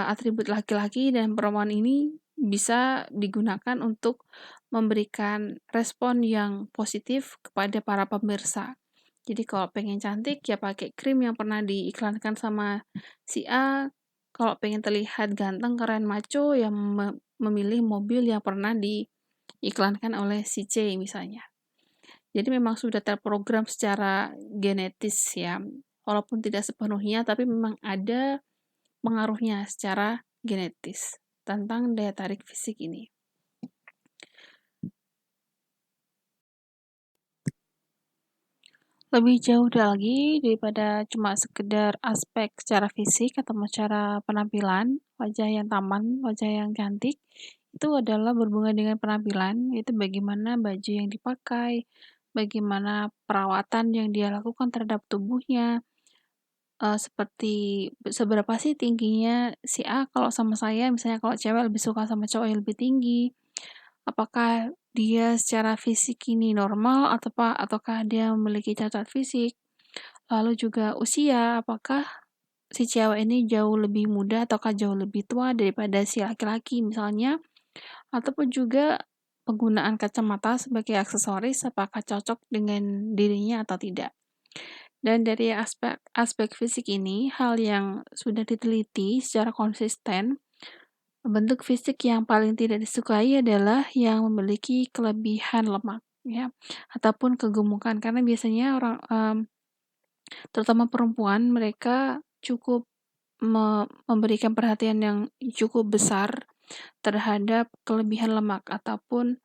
atribut laki-laki dan perempuan ini bisa digunakan untuk memberikan respon yang positif kepada para pemirsa. Jadi kalau pengen cantik ya pakai krim yang pernah diiklankan sama si A, kalau pengen terlihat ganteng, keren, maco ya memilih mobil yang pernah diiklankan oleh si C misalnya. Jadi memang sudah terprogram secara genetis ya, walaupun tidak sepenuhnya tapi memang ada pengaruhnya secara genetis tentang daya tarik fisik ini. Lebih jauh lagi daripada cuma sekedar aspek secara fisik atau secara penampilan, wajah yang tampan, wajah yang cantik, itu adalah berhubungan dengan penampilan, yaitu bagaimana baju yang dipakai, bagaimana perawatan yang dia lakukan terhadap tubuhnya, seperti seberapa sih tingginya si A kalau sama saya, misalnya kalau cewek lebih suka sama cowok yang lebih tinggi, apakah dia secara fisik ini normal ataukah dia memiliki cacat fisik, lalu juga usia, apakah si cewek ini jauh lebih muda ataukah jauh lebih tua daripada si laki-laki misalnya, ataupun juga penggunaan kacamata sebagai aksesoris apakah cocok dengan dirinya atau tidak. Dan dari aspek fisik ini, hal yang sudah diteliti secara konsisten, bentuk fisik yang paling tidak disukai adalah yang memiliki kelebihan lemak, ya, ataupun kegemukan. Karena biasanya orang, terutama perempuan, mereka cukup memberikan perhatian yang cukup besar terhadap kelebihan lemak ataupun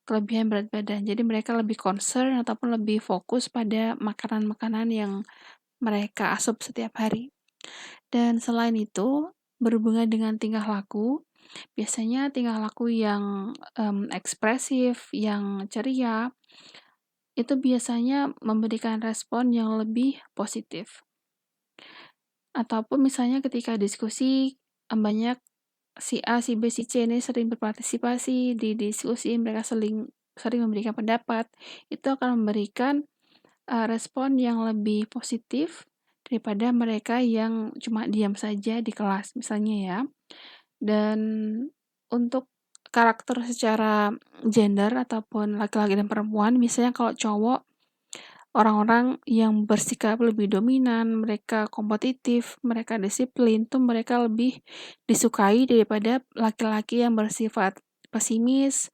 kelebihan berat badan. Jadi mereka lebih concern ataupun lebih fokus pada makanan-makanan yang mereka asup setiap hari. Dan selain itu, berhubungan dengan tingkah laku, biasanya tingkah laku yang ekspresif, yang ceria, itu biasanya memberikan respon yang lebih positif. Ataupun misalnya ketika diskusi, banyak si A, si B, si C ini sering berpartisipasi di diskusi, mereka sering memberikan pendapat, itu akan memberikan respon yang lebih positif daripada mereka yang cuma diam saja di kelas misalnya ya. Dan untuk karakter secara gender ataupun laki-laki dan perempuan, biasanya kalau cowok, orang-orang yang bersikap lebih dominan, mereka kompetitif, mereka disiplin, tuh mereka lebih disukai daripada laki-laki yang bersifat pesimis,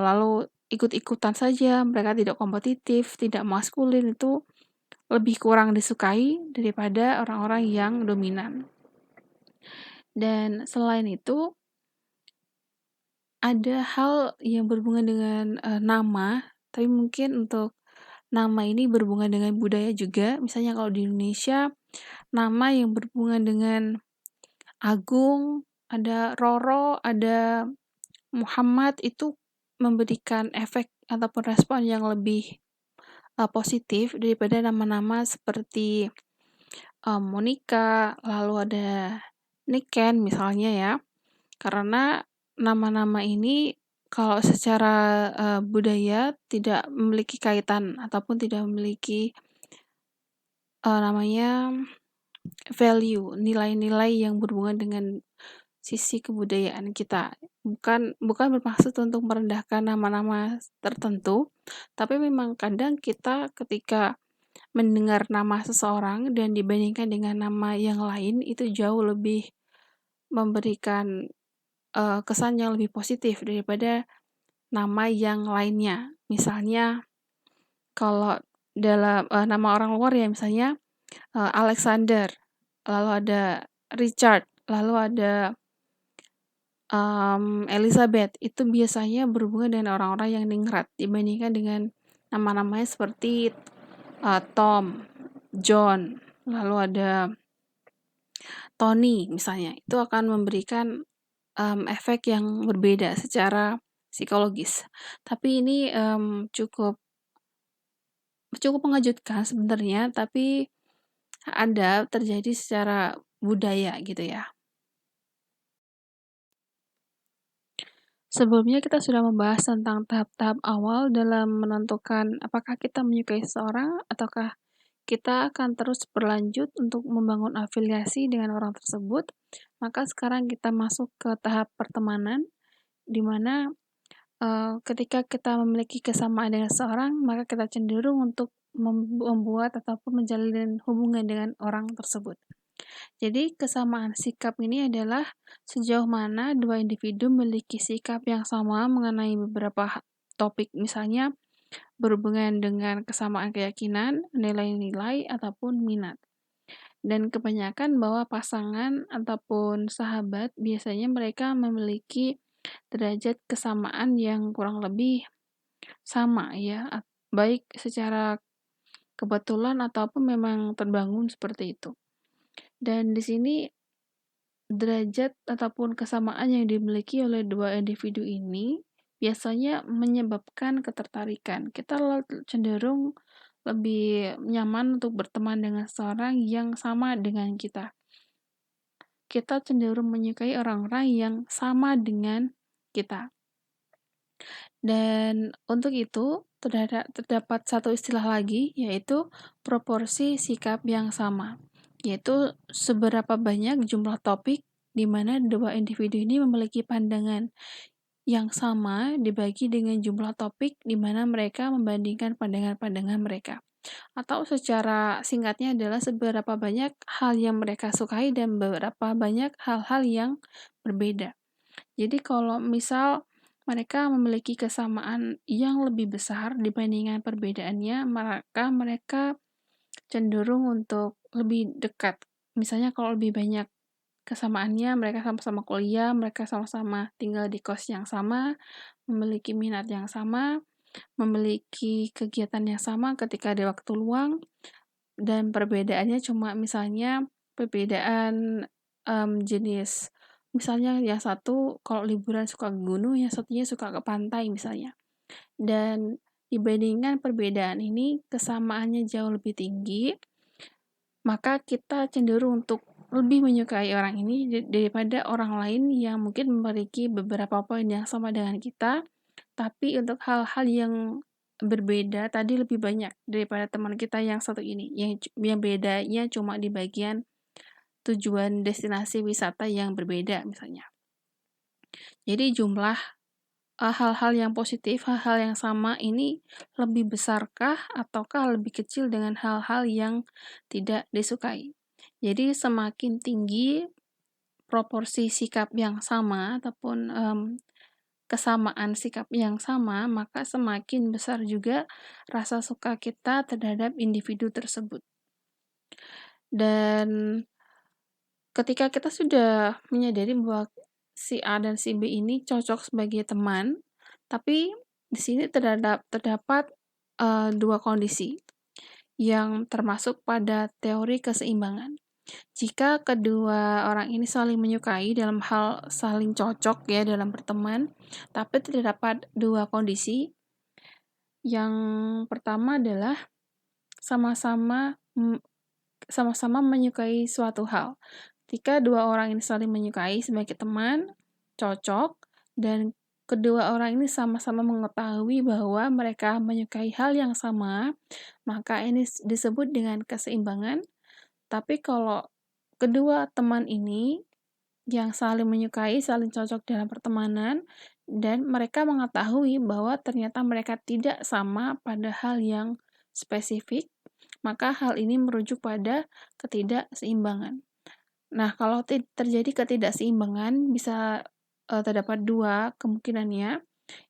lalu ikut-ikutan saja, mereka tidak kompetitif, tidak maskulin, itu lebih kurang disukai daripada orang-orang yang dominan. Dan selain itu, ada hal yang berhubungan dengan, nama, tapi mungkin untuk nama ini berhubungan dengan budaya juga. Misalnya kalau di Indonesia, nama yang berhubungan dengan Agung, ada Roro, ada Muhammad, itu memberikan efek ataupun respon yang lebih, positif daripada nama-nama seperti, Monica, lalu ada Niken misalnya ya. Karena nama-nama ini kalau secara, budaya tidak memiliki kaitan ataupun tidak memiliki, namanya value, nilai-nilai yang berhubungan dengan sisi kebudayaan kita. Bukan bermaksud untuk merendahkan nama-nama tertentu, tapi memang kadang kita ketika mendengar nama seseorang dan dibandingkan dengan nama yang lain, itu jauh lebih memberikan, kesan yang lebih positif daripada nama yang lainnya. Misalnya kalau dalam, nama orang luar ya misalnya, Alexander, lalu ada Richard, lalu ada, Elizabeth, itu biasanya berhubungan dengan orang-orang yang ningrat dibandingkan dengan nama-namanya seperti, Tom, John, lalu ada Tony misalnya. Itu akan memberikan, efek yang berbeda secara psikologis. Tapi ini, cukup mengejutkan sebenarnya, tapi ada terjadi secara budaya gitu ya. Sebelumnya kita sudah membahas tentang tahap-tahap awal dalam menentukan apakah kita menyukai seseorang ataukah kita akan terus berlanjut untuk membangun afiliasi dengan orang tersebut. Maka sekarang kita masuk ke tahap pertemanan, di mana ketika kita memiliki kesamaan dengan seseorang, maka kita cenderung untuk membuat ataupun menjalin hubungan dengan orang tersebut. Jadi, kesamaan sikap ini adalah sejauh mana dua individu memiliki sikap yang sama mengenai beberapa topik, misalnya berhubungan dengan kesamaan keyakinan, nilai-nilai, ataupun minat. Dan kebanyakan bahwa pasangan ataupun sahabat biasanya mereka memiliki derajat kesamaan yang kurang lebih sama ya, baik secara kebetulan ataupun memang terbangun seperti itu. Dan di sini derajat ataupun kesamaan yang dimiliki oleh dua individu ini biasanya menyebabkan ketertarikan. Kita cenderung lebih nyaman untuk berteman dengan seorang yang sama dengan kita. Kita cenderung menyukai orang-orang yang sama dengan kita. Dan untuk itu, terdapat satu istilah lagi, yaitu proporsi sikap yang sama, yaitu seberapa banyak jumlah topik di mana dua individu ini memiliki pandangan yang sama dibagi dengan jumlah topik di mana mereka membandingkan pandangan-pandangan mereka. Atau secara singkatnya adalah seberapa banyak hal yang mereka sukai dan beberapa banyak hal-hal yang berbeda. Jadi kalau misal mereka memiliki kesamaan yang lebih besar dibandingkan perbedaannya, maka mereka cenderung untuk lebih dekat. Misalnya kalau lebih banyak kesamaannya, mereka sama-sama kuliah, mereka sama-sama tinggal di kos yang sama, memiliki minat yang sama, memiliki kegiatan yang sama ketika ada waktu luang, dan perbedaannya cuma misalnya perbedaan jenis. Misalnya yang satu kalau liburan suka ke gunung, yang satunya suka ke pantai misalnya. Dan dibandingkan perbedaan ini, kesamaannya jauh lebih tinggi, maka kita cenderung untuk lebih menyukai orang ini daripada orang lain yang mungkin memiliki beberapa poin yang sama dengan kita, tapi untuk hal-hal yang berbeda tadi lebih banyak daripada teman kita yang satu ini, yang bedanya cuma di bagian tujuan destinasi wisata yang berbeda misalnya. Jadi jumlah hal-hal yang positif, hal-hal yang sama ini lebih besarkah ataukah lebih kecil dengan hal-hal yang tidak disukai? Jadi semakin tinggi proporsi sikap yang sama ataupun kesamaan sikap yang sama, maka semakin besar juga rasa suka kita terhadap individu tersebut. Dan ketika kita sudah menyadari bahwa si A dan si B ini cocok sebagai teman, tapi di sini terdapat dua kondisi yang termasuk pada teori keseimbangan. Jika kedua orang ini saling menyukai dalam hal saling cocok ya dalam berteman, tapi terdapat dua kondisi. Yang pertama adalah sama-sama menyukai suatu hal. Ketika dua orang ini saling menyukai sebagai teman, cocok, dan kedua orang ini sama-sama mengetahui bahwa mereka menyukai hal yang sama, maka ini disebut dengan keseimbangan. Tapi kalau kedua teman ini yang saling menyukai, saling cocok dalam pertemanan, dan mereka mengetahui bahwa ternyata mereka tidak sama pada hal yang spesifik, maka hal ini merujuk pada ketidakseimbangan. Nah, kalau terjadi ketidakseimbangan bisa terdapat dua kemungkinannya.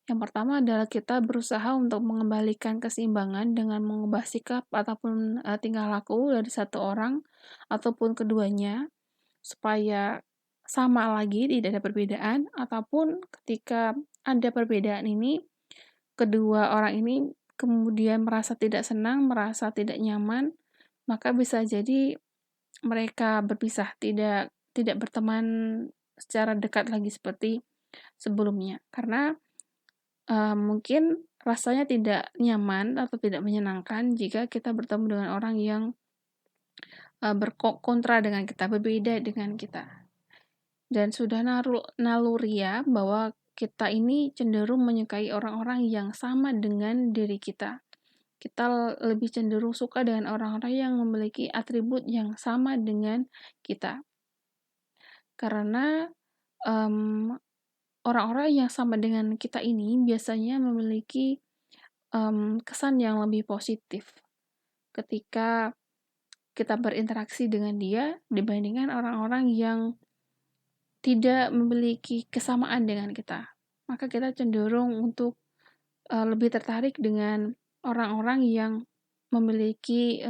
Yang pertama adalah kita berusaha untuk mengembalikan keseimbangan dengan mengubah sikap ataupun tingkah laku dari satu orang ataupun keduanya supaya sama lagi, tidak ada perbedaan, ataupun ketika ada perbedaan ini, kedua orang ini kemudian merasa tidak senang, merasa tidak nyaman, maka bisa jadi mereka berpisah, tidak berteman secara dekat lagi seperti sebelumnya. Karena mungkin rasanya tidak nyaman atau tidak menyenangkan jika kita bertemu dengan orang yang berkontra dengan kita, berbeda dengan kita. Dan sudah naluri ya bahwa kita ini cenderung menyukai orang-orang yang sama dengan diri kita. Kita lebih cenderung suka dengan orang-orang yang memiliki atribut yang sama dengan kita. Karena orang-orang yang sama dengan kita ini biasanya memiliki kesan yang lebih positif ketika kita berinteraksi dengan dia dibandingkan orang-orang yang tidak memiliki kesamaan dengan kita. Maka kita cenderung untuk lebih tertarik dengan orang-orang yang memiliki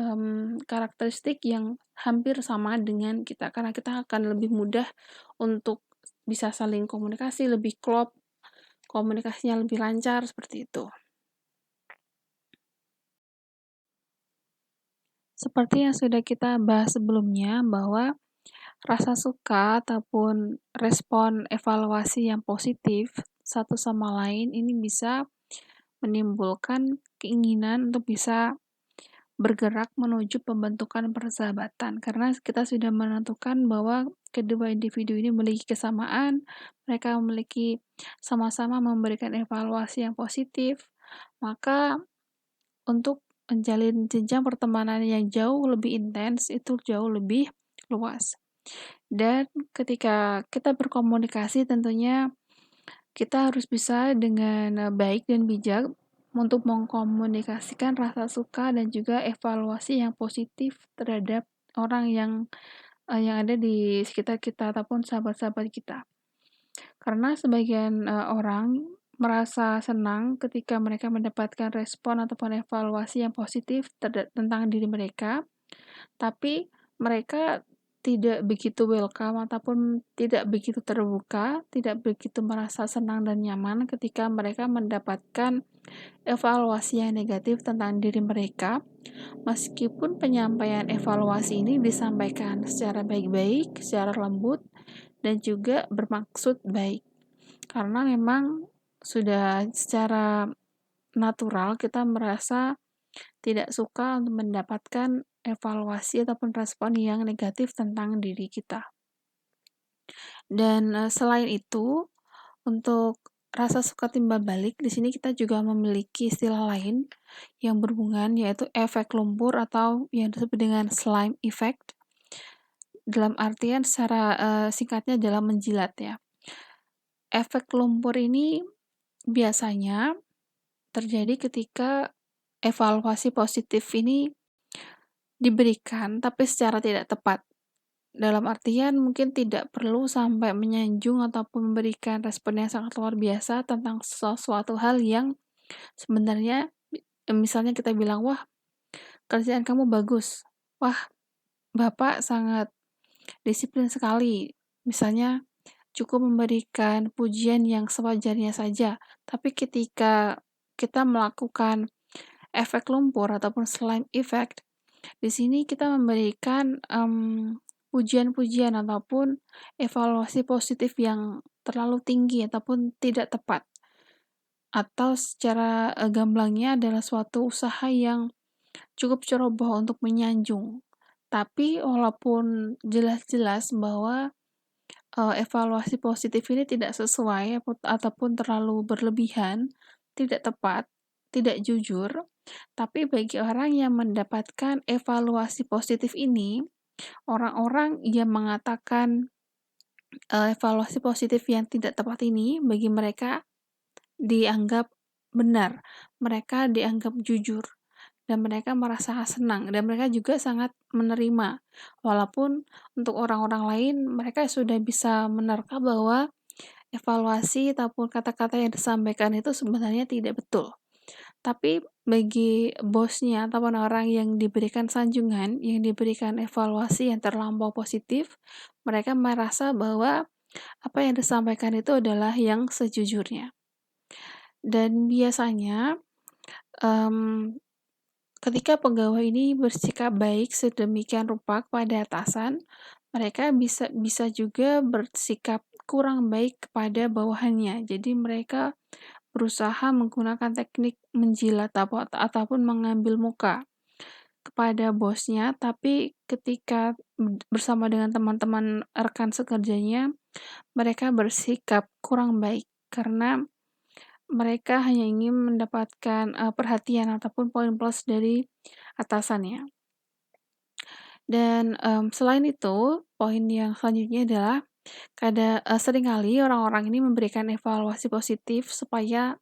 karakteristik yang hampir sama dengan kita, karena kita akan lebih mudah untuk bisa saling komunikasi, lebih klop, komunikasinya lebih lancar, seperti itu. Seperti yang sudah kita bahas sebelumnya, bahwa rasa suka ataupun respon evaluasi yang positif satu sama lain ini bisa menimbulkan keinginan untuk bisa bergerak menuju pembentukan persahabatan, karena kita sudah menentukan bahwa kedua individu ini memiliki kesamaan, mereka memiliki sama-sama memberikan evaluasi yang positif, maka untuk menjalin jenjang pertemanan yang jauh lebih intens itu jauh lebih luas. Dan ketika kita berkomunikasi tentunya kita harus bisa dengan baik dan bijak untuk mengkomunikasikan rasa suka dan juga evaluasi yang positif terhadap orang yang ada di sekitar kita ataupun sahabat-sahabat kita. Karena sebagian orang merasa senang ketika mereka mendapatkan respon ataupun evaluasi yang positif tentang diri mereka, tapi mereka tidak begitu welcome ataupun tidak begitu terbuka, tidak begitu merasa senang dan nyaman ketika mereka mendapatkan evaluasi yang negatif tentang diri mereka, meskipun penyampaian evaluasi ini disampaikan secara baik-baik, secara lembut, dan juga bermaksud baik. Karena memang sudah secara natural kita merasa tidak suka untuk mendapatkan evaluasi ataupun respon yang negatif tentang diri kita. Dan selain itu, untuk rasa suka timbal balik, di sini kita juga memiliki istilah lain yang berhubungan, yaitu efek lumpur atau yang disebut dengan slime effect. Dalam artian secara singkatnya adalah menjilat ya. Efek lumpur ini biasanya terjadi ketika evaluasi positif ini diberikan tapi secara tidak tepat. Dalam artian mungkin tidak perlu sampai menyanjung ataupun memberikan respon yang sangat luar biasa tentang sesuatu hal yang sebenarnya misalnya kita bilang, "Wah, kerjaan kamu bagus. Wah, Bapak sangat disiplin sekali." Misalnya cukup memberikan pujian yang sewajarnya saja. Tapi ketika kita melakukan efek lumpur ataupun slime effect, di sini kita memberikan pujian-pujian ataupun evaluasi positif yang terlalu tinggi ataupun tidak tepat. Atau secara gamblangnya adalah suatu usaha yang cukup ceroboh untuk menyanjung. Tapi walaupun jelas-jelas bahwa evaluasi positif ini tidak sesuai ataupun terlalu berlebihan, tidak tepat, tidak jujur, tapi bagi orang yang mendapatkan evaluasi positif ini, orang-orang yang mengatakan evaluasi positif yang tidak tepat ini bagi mereka dianggap benar, mereka dianggap jujur, dan mereka merasa senang, dan mereka juga sangat menerima. Walaupun untuk orang-orang lain, mereka sudah bisa menerka bahwa evaluasi ataupun kata-kata yang disampaikan itu sebenarnya tidak betul. Tapi bagi bosnya ataupun orang yang diberikan sanjungan, yang diberikan evaluasi yang terlampau positif, mereka merasa bahwa apa yang disampaikan itu adalah yang sejujurnya. Dan biasanya, ketika pegawai ini bersikap baik sedemikian rupa kepada atasan, mereka bisa juga bersikap kurang baik kepada bawahannya. Jadi mereka berusaha menggunakan teknik menjilat ataupun mengambil muka kepada bosnya, tapi ketika bersama dengan teman-teman rekan sekerjanya, mereka bersikap kurang baik karena mereka hanya ingin mendapatkan perhatian ataupun poin plus dari atasannya. Dan selain itu, poin yang selanjutnya adalah seringkali orang-orang ini memberikan evaluasi positif supaya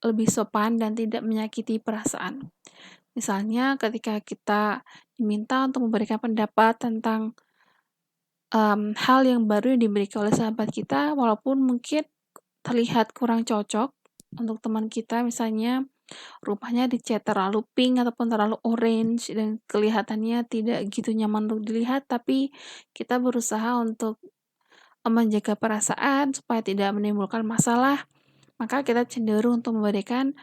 lebih sopan dan tidak menyakiti perasaan. Misalnya ketika kita diminta untuk memberikan pendapat tentang hal yang baru yang diberikan oleh sahabat kita, walaupun mungkin terlihat kurang cocok untuk teman kita, misalnya rumahnya dicat terlalu pink ataupun terlalu orange dan kelihatannya tidak gitu nyaman untuk dilihat, tapi kita berusaha untuk menjaga perasaan supaya tidak menimbulkan masalah, maka kita cenderung untuk memberikan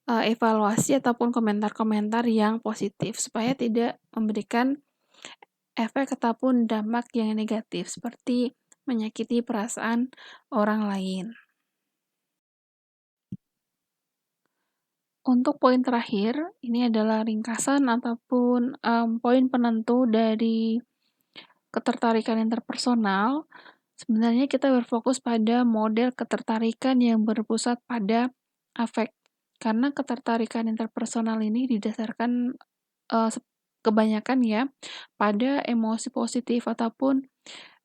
evaluasi ataupun komentar-komentar yang positif supaya tidak memberikan efek ataupun dampak yang negatif seperti menyakiti perasaan orang lain. Untuk poin terakhir, ini adalah ringkasan ataupun poin penentu dari ketertarikan interpersonal. Sebenarnya kita berfokus pada model ketertarikan yang berpusat pada afek. Karena ketertarikan interpersonal ini didasarkan kebanyakan ya pada emosi positif ataupun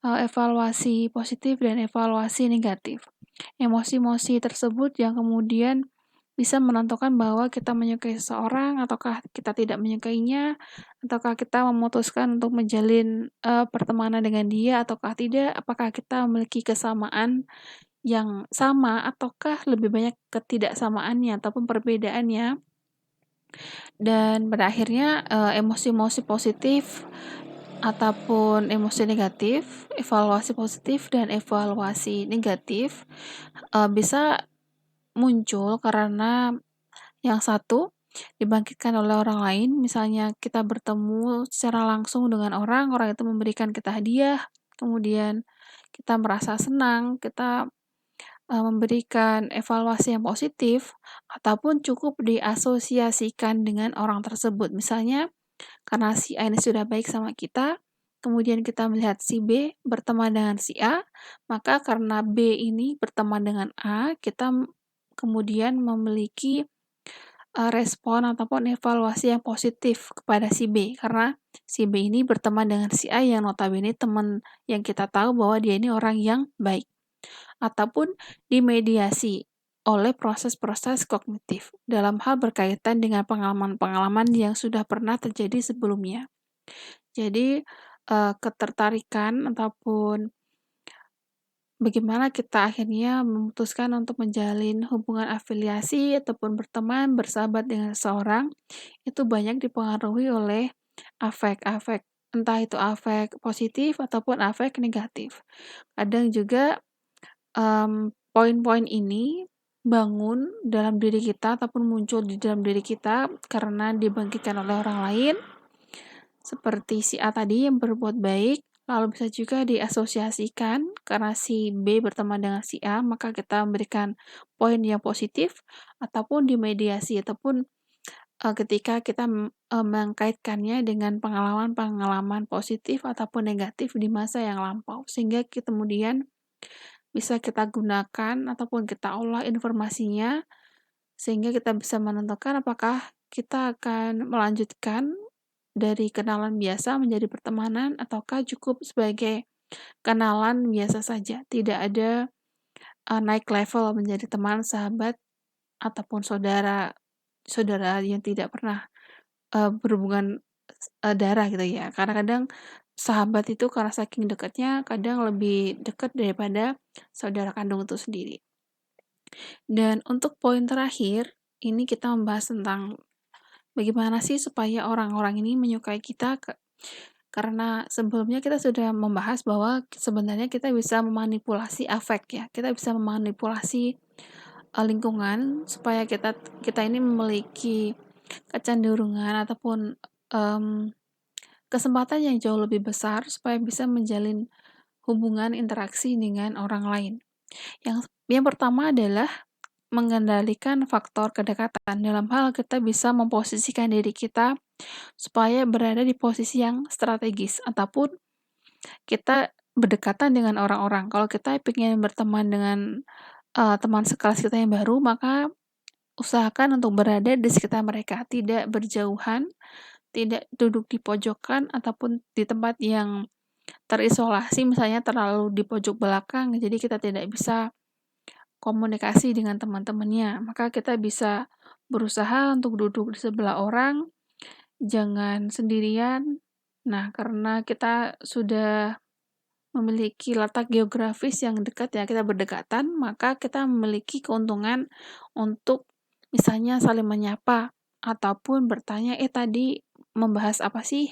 evaluasi positif dan evaluasi negatif. Emosi-emosi tersebut yang kemudian bisa menentukan bahwa kita menyukai seseorang ataukah kita tidak menyukainya, ataukah kita memutuskan untuk menjalin pertemanan dengan dia ataukah tidak, apakah kita memiliki kesamaan yang sama ataukah lebih banyak ketidaksamaannya ataupun perbedaannya. Dan pada akhirnya emosi-emosi positif ataupun emosi negatif, evaluasi positif dan evaluasi negatif bisa muncul karena yang satu dibangkitkan oleh orang lain, misalnya kita bertemu secara langsung dengan orang itu memberikan kita hadiah, kemudian kita merasa senang, kita memberikan evaluasi yang positif, ataupun cukup diasosiasikan dengan orang tersebut. Misalnya, karena si A ini sudah baik sama kita, kemudian kita melihat si B berteman dengan si A, maka karena B ini berteman dengan A, kita kemudian memiliki respon ataupun evaluasi yang positif kepada si B, karena si B ini berteman dengan si A yang notabene teman yang kita tahu bahwa dia ini orang yang baik, ataupun dimediasi oleh proses-proses kognitif dalam hal berkaitan dengan pengalaman-pengalaman yang sudah pernah terjadi sebelumnya. Jadi, ketertarikan ataupun bagaimana kita akhirnya memutuskan untuk menjalin hubungan afiliasi ataupun berteman, bersahabat dengan seseorang, itu banyak dipengaruhi oleh afek-afek, entah itu afek positif ataupun afek negatif. Kadang juga, poin-poin ini bangun dalam diri kita ataupun muncul di dalam diri kita karena dibangkitkan oleh orang lain, seperti si A tadi yang berbuat baik, lalu bisa juga diasosiasikan karena si B berteman dengan si A, maka kita memberikan poin yang positif, ataupun dimediasi, ataupun ketika kita mengkaitkannya dengan pengalaman-pengalaman positif ataupun negatif di masa yang lampau, sehingga kita kemudian bisa kita gunakan ataupun kita olah informasinya, sehingga kita bisa menentukan apakah kita akan melanjutkan dari kenalan biasa menjadi pertemanan ataukah cukup sebagai kenalan biasa saja, tidak ada, naik level menjadi teman, sahabat, ataupun saudara saudara yang tidak pernah, berhubungan darah gitu ya. Karena kadang sahabat itu karena saking dekatnya, kadang lebih dekat daripada saudara kandung itu sendiri. Dan untuk poin terakhir, ini kita membahas tentang bagaimana sih supaya orang-orang ini menyukai kita, karena sebelumnya kita sudah membahas bahwa sebenarnya kita bisa memanipulasi afek ya, kita bisa memanipulasi, lingkungan supaya kita kita ini memiliki kecenderungan ataupun, kesempatan yang jauh lebih besar supaya bisa menjalin hubungan interaksi dengan orang lain. Yang pertama adalah mengendalikan faktor kedekatan, dalam hal kita bisa memposisikan diri kita supaya berada di posisi yang strategis, ataupun kita berdekatan dengan orang-orang. Kalau kita ingin berteman dengan, teman sekelas kita yang baru, maka usahakan untuk berada di sekitar mereka, tidak berjauhan, tidak duduk di pojokan ataupun di tempat yang terisolasi, misalnya terlalu di pojok belakang, jadi kita tidak bisa komunikasi dengan teman-temannya. Maka kita bisa berusaha untuk duduk di sebelah orang, jangan sendirian. Nah, karena kita sudah memiliki letak geografis yang dekat ya, kita berdekatan, maka kita memiliki keuntungan untuk misalnya saling menyapa ataupun bertanya, tadi membahas apa sih?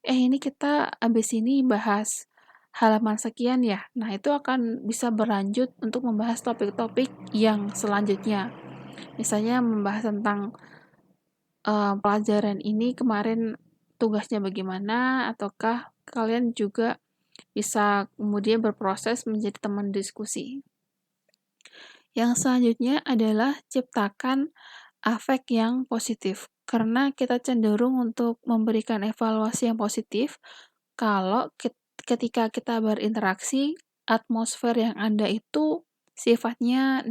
Ini kita abis ini bahas halaman sekian ya." Nah, itu akan bisa berlanjut untuk membahas topik-topik yang selanjutnya. Misalnya membahas tentang, pelajaran ini kemarin tugasnya bagaimana, ataukah kalian juga bisa kemudian berproses menjadi teman diskusi. Yang selanjutnya adalah ciptakan afek yang positif, karena kita cenderung untuk memberikan evaluasi yang positif kalau ketika kita berinteraksi, atmosfer yang ada itu sifatnya,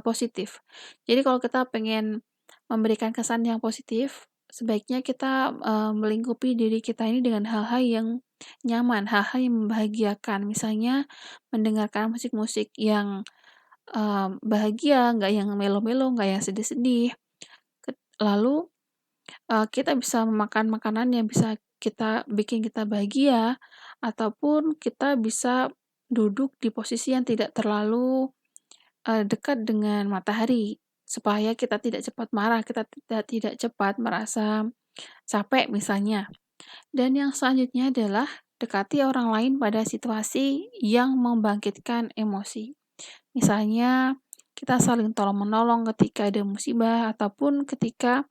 positif. Jadi kalau kita pengen memberikan kesan yang positif, sebaiknya kita, melingkupi diri kita ini dengan hal-hal yang nyaman, hal-hal yang membahagiakan. Misalnya mendengarkan musik-musik yang, bahagia, nggak yang melo-melo, nggak yang sedih-sedih. Lalu, kita bisa memakan makanan yang bisa bikin kita bahagia, ataupun kita bisa duduk di posisi yang tidak terlalu, dekat dengan matahari, supaya kita tidak cepat marah, kita tidak cepat merasa capek misalnya. Dan yang selanjutnya adalah dekati orang lain pada situasi yang membangkitkan emosi. Misalnya, kita saling tolong-menolong ketika ada musibah, ataupun ketika,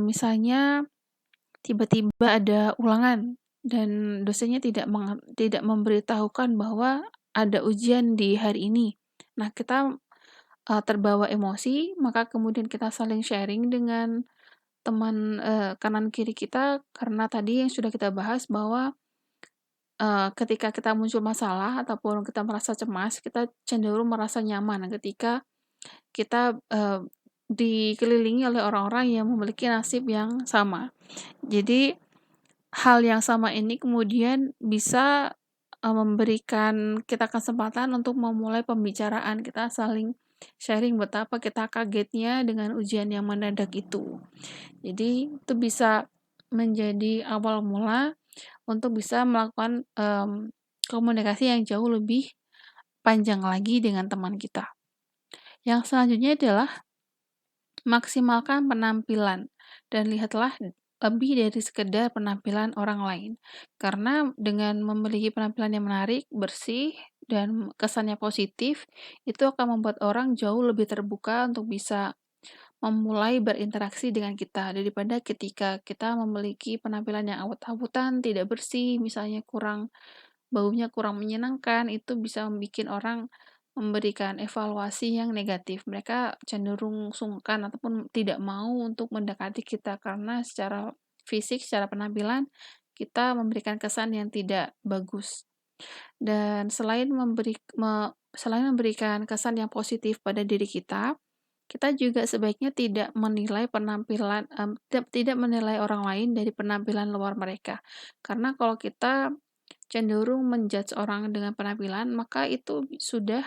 misalnya tiba-tiba ada ulangan dan dosennya tidak memberitahukan bahwa ada ujian di hari ini. Nah, kita, terbawa emosi, maka kemudian kita saling sharing dengan teman, kanan kiri kita, karena tadi yang sudah kita bahas bahwa ketika kita muncul masalah ataupun kita merasa cemas, kita cenderung merasa nyaman ketika kita, dikelilingi oleh orang-orang yang memiliki nasib yang sama. Jadi, hal yang sama ini kemudian bisa, memberikan kita kesempatan untuk memulai pembicaraan, kita saling sharing betapa kita kagetnya dengan ujian yang mendadak itu. Jadi, itu bisa menjadi awal mula untuk bisa melakukan, komunikasi yang jauh lebih panjang lagi dengan teman kita. Yang selanjutnya adalah maksimalkan penampilan dan lihatlah lebih dari sekedar penampilan orang lain. Karena dengan memiliki penampilan yang menarik, bersih, dan kesannya positif, itu akan membuat orang jauh lebih terbuka untuk bisa memulai berinteraksi dengan kita daripada ketika kita memiliki penampilan yang awut-awutan, tidak bersih, misalnya baunya kurang menyenangkan, itu bisa membuat orang memberikan evaluasi yang negatif. Mereka cenderung sungkan ataupun tidak mau untuk mendekati kita karena secara fisik, secara penampilan kita memberikan kesan yang tidak bagus. Dan selain memberikan kesan yang positif pada diri kita juga sebaiknya tidak menilai penampilan tidak menilai orang lain dari penampilan luar mereka. Karena kalau kita cenderung menjudge orang dengan penampilan, maka itu sudah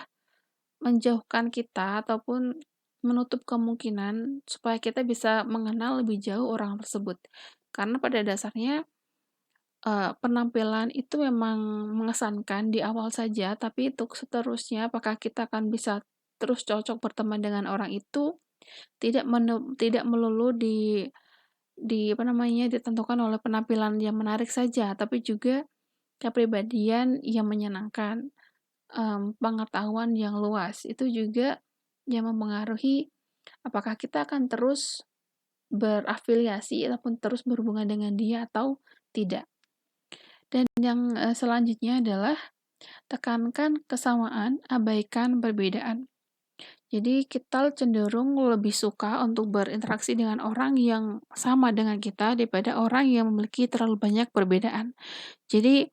menjauhkan kita ataupun menutup kemungkinan supaya kita bisa mengenal lebih jauh orang tersebut. Karena pada dasarnya, penampilan itu memang mengesankan di awal saja, tapi untuk seterusnya apakah kita akan bisa terus cocok berteman dengan orang itu, tidak melulu apa namanya, ditentukan oleh penampilan yang menarik saja, tapi juga kepribadian yang menyenangkan, pengetahuan yang luas, itu juga yang mempengaruhi apakah kita akan terus berafiliasi ataupun terus berhubungan dengan dia atau tidak. Dan yang, selanjutnya adalah tekankan kesamaan, abaikan perbedaan. Jadi kita cenderung lebih suka untuk berinteraksi dengan orang yang sama dengan kita daripada orang yang memiliki terlalu banyak perbedaan. Jadi,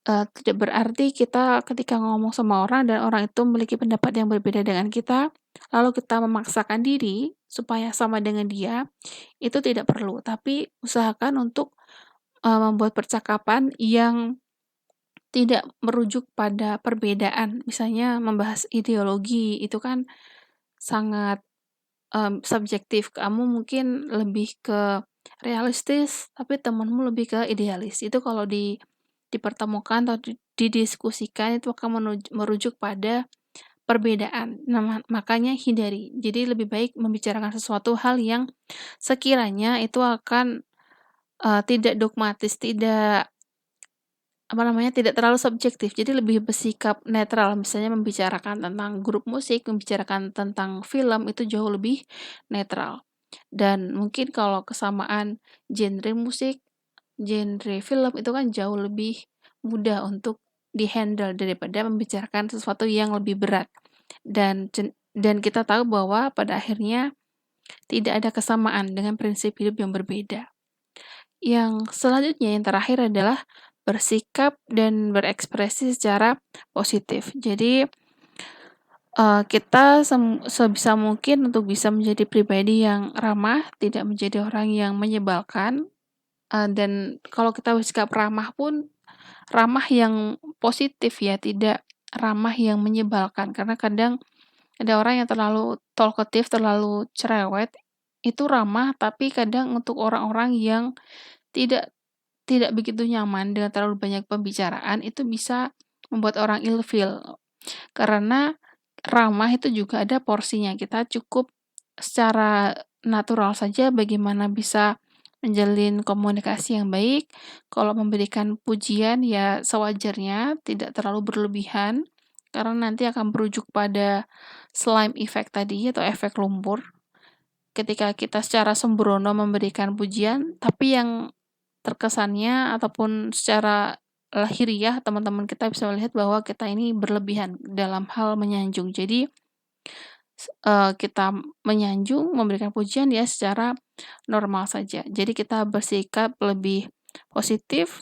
tidak berarti kita ketika ngomong sama orang dan orang itu memiliki pendapat yang berbeda dengan kita, lalu kita memaksakan diri supaya sama dengan dia, itu tidak perlu. Tapi usahakan untuk, membuat percakapan yang tidak merujuk pada perbedaan. Misalnya membahas ideologi, itu kan sangat, subjektif. Kamu mungkin lebih ke realistis, tapi temanmu lebih ke idealis. Itu kalau dipertemukan atau didiskusikan itu akan merujuk pada perbedaan. Nah, makanya hindari. Jadi lebih baik membicarakan sesuatu hal yang sekiranya itu akan, tidak dogmatis, tidak apa namanya, tidak terlalu subjektif, jadi lebih bersikap netral. Misalnya membicarakan tentang grup musik, membicarakan tentang film, itu jauh lebih netral. Dan mungkin kalau kesamaan genre musik, genre film, itu kan jauh lebih mudah untuk di-handle daripada membicarakan sesuatu yang lebih berat. Dan kita tahu bahwa pada akhirnya tidak ada kesamaan dengan prinsip hidup yang berbeda. Yang selanjutnya, yang terakhir adalah bersikap dan berekspresi secara positif. Jadi, kita sebisa mungkin untuk bisa menjadi pribadi yang ramah, tidak menjadi orang yang menyebalkan, dan kalau kita bersikap ramah pun, ramah yang positif ya, tidak ramah yang menyebalkan. Karena kadang ada orang yang terlalu talkative, terlalu cerewet, itu ramah, tapi kadang untuk orang-orang yang tidak tidak begitu nyaman dengan terlalu banyak pembicaraan, itu bisa membuat orang ilfeel. Karena ramah itu juga ada porsinya, kita cukup secara natural saja bagaimana bisa menjalin komunikasi yang baik, kalau memberikan pujian ya sewajarnya, tidak terlalu berlebihan, karena nanti akan merujuk pada slime effect tadi atau efek lumpur. Ketika kita secara sembrono memberikan pujian, tapi yang terkesannya ataupun secara lahiriah teman-teman kita bisa melihat bahwa kita ini berlebihan dalam hal menyanjung. Jadi, kita menyanjung, memberikan pujian ya secara normal saja. Jadi kita bersikap lebih positif,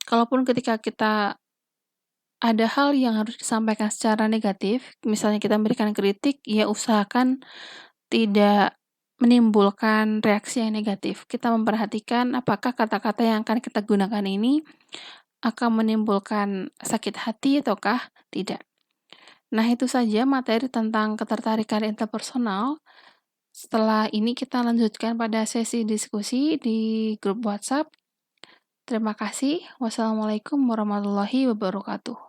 kalaupun ketika kita ada hal yang harus disampaikan secara negatif, misalnya kita memberikan kritik, ya usahakan tidak menimbulkan reaksi yang negatif. Kita memperhatikan apakah kata-kata yang akan kita gunakan ini akan menimbulkan sakit hati ataukah tidak. Nah, itu saja materi tentang ketertarikan interpersonal. Setelah ini kita lanjutkan pada sesi diskusi di grup WhatsApp. Terima kasih. Wassalamualaikum warahmatullahi wabarakatuh.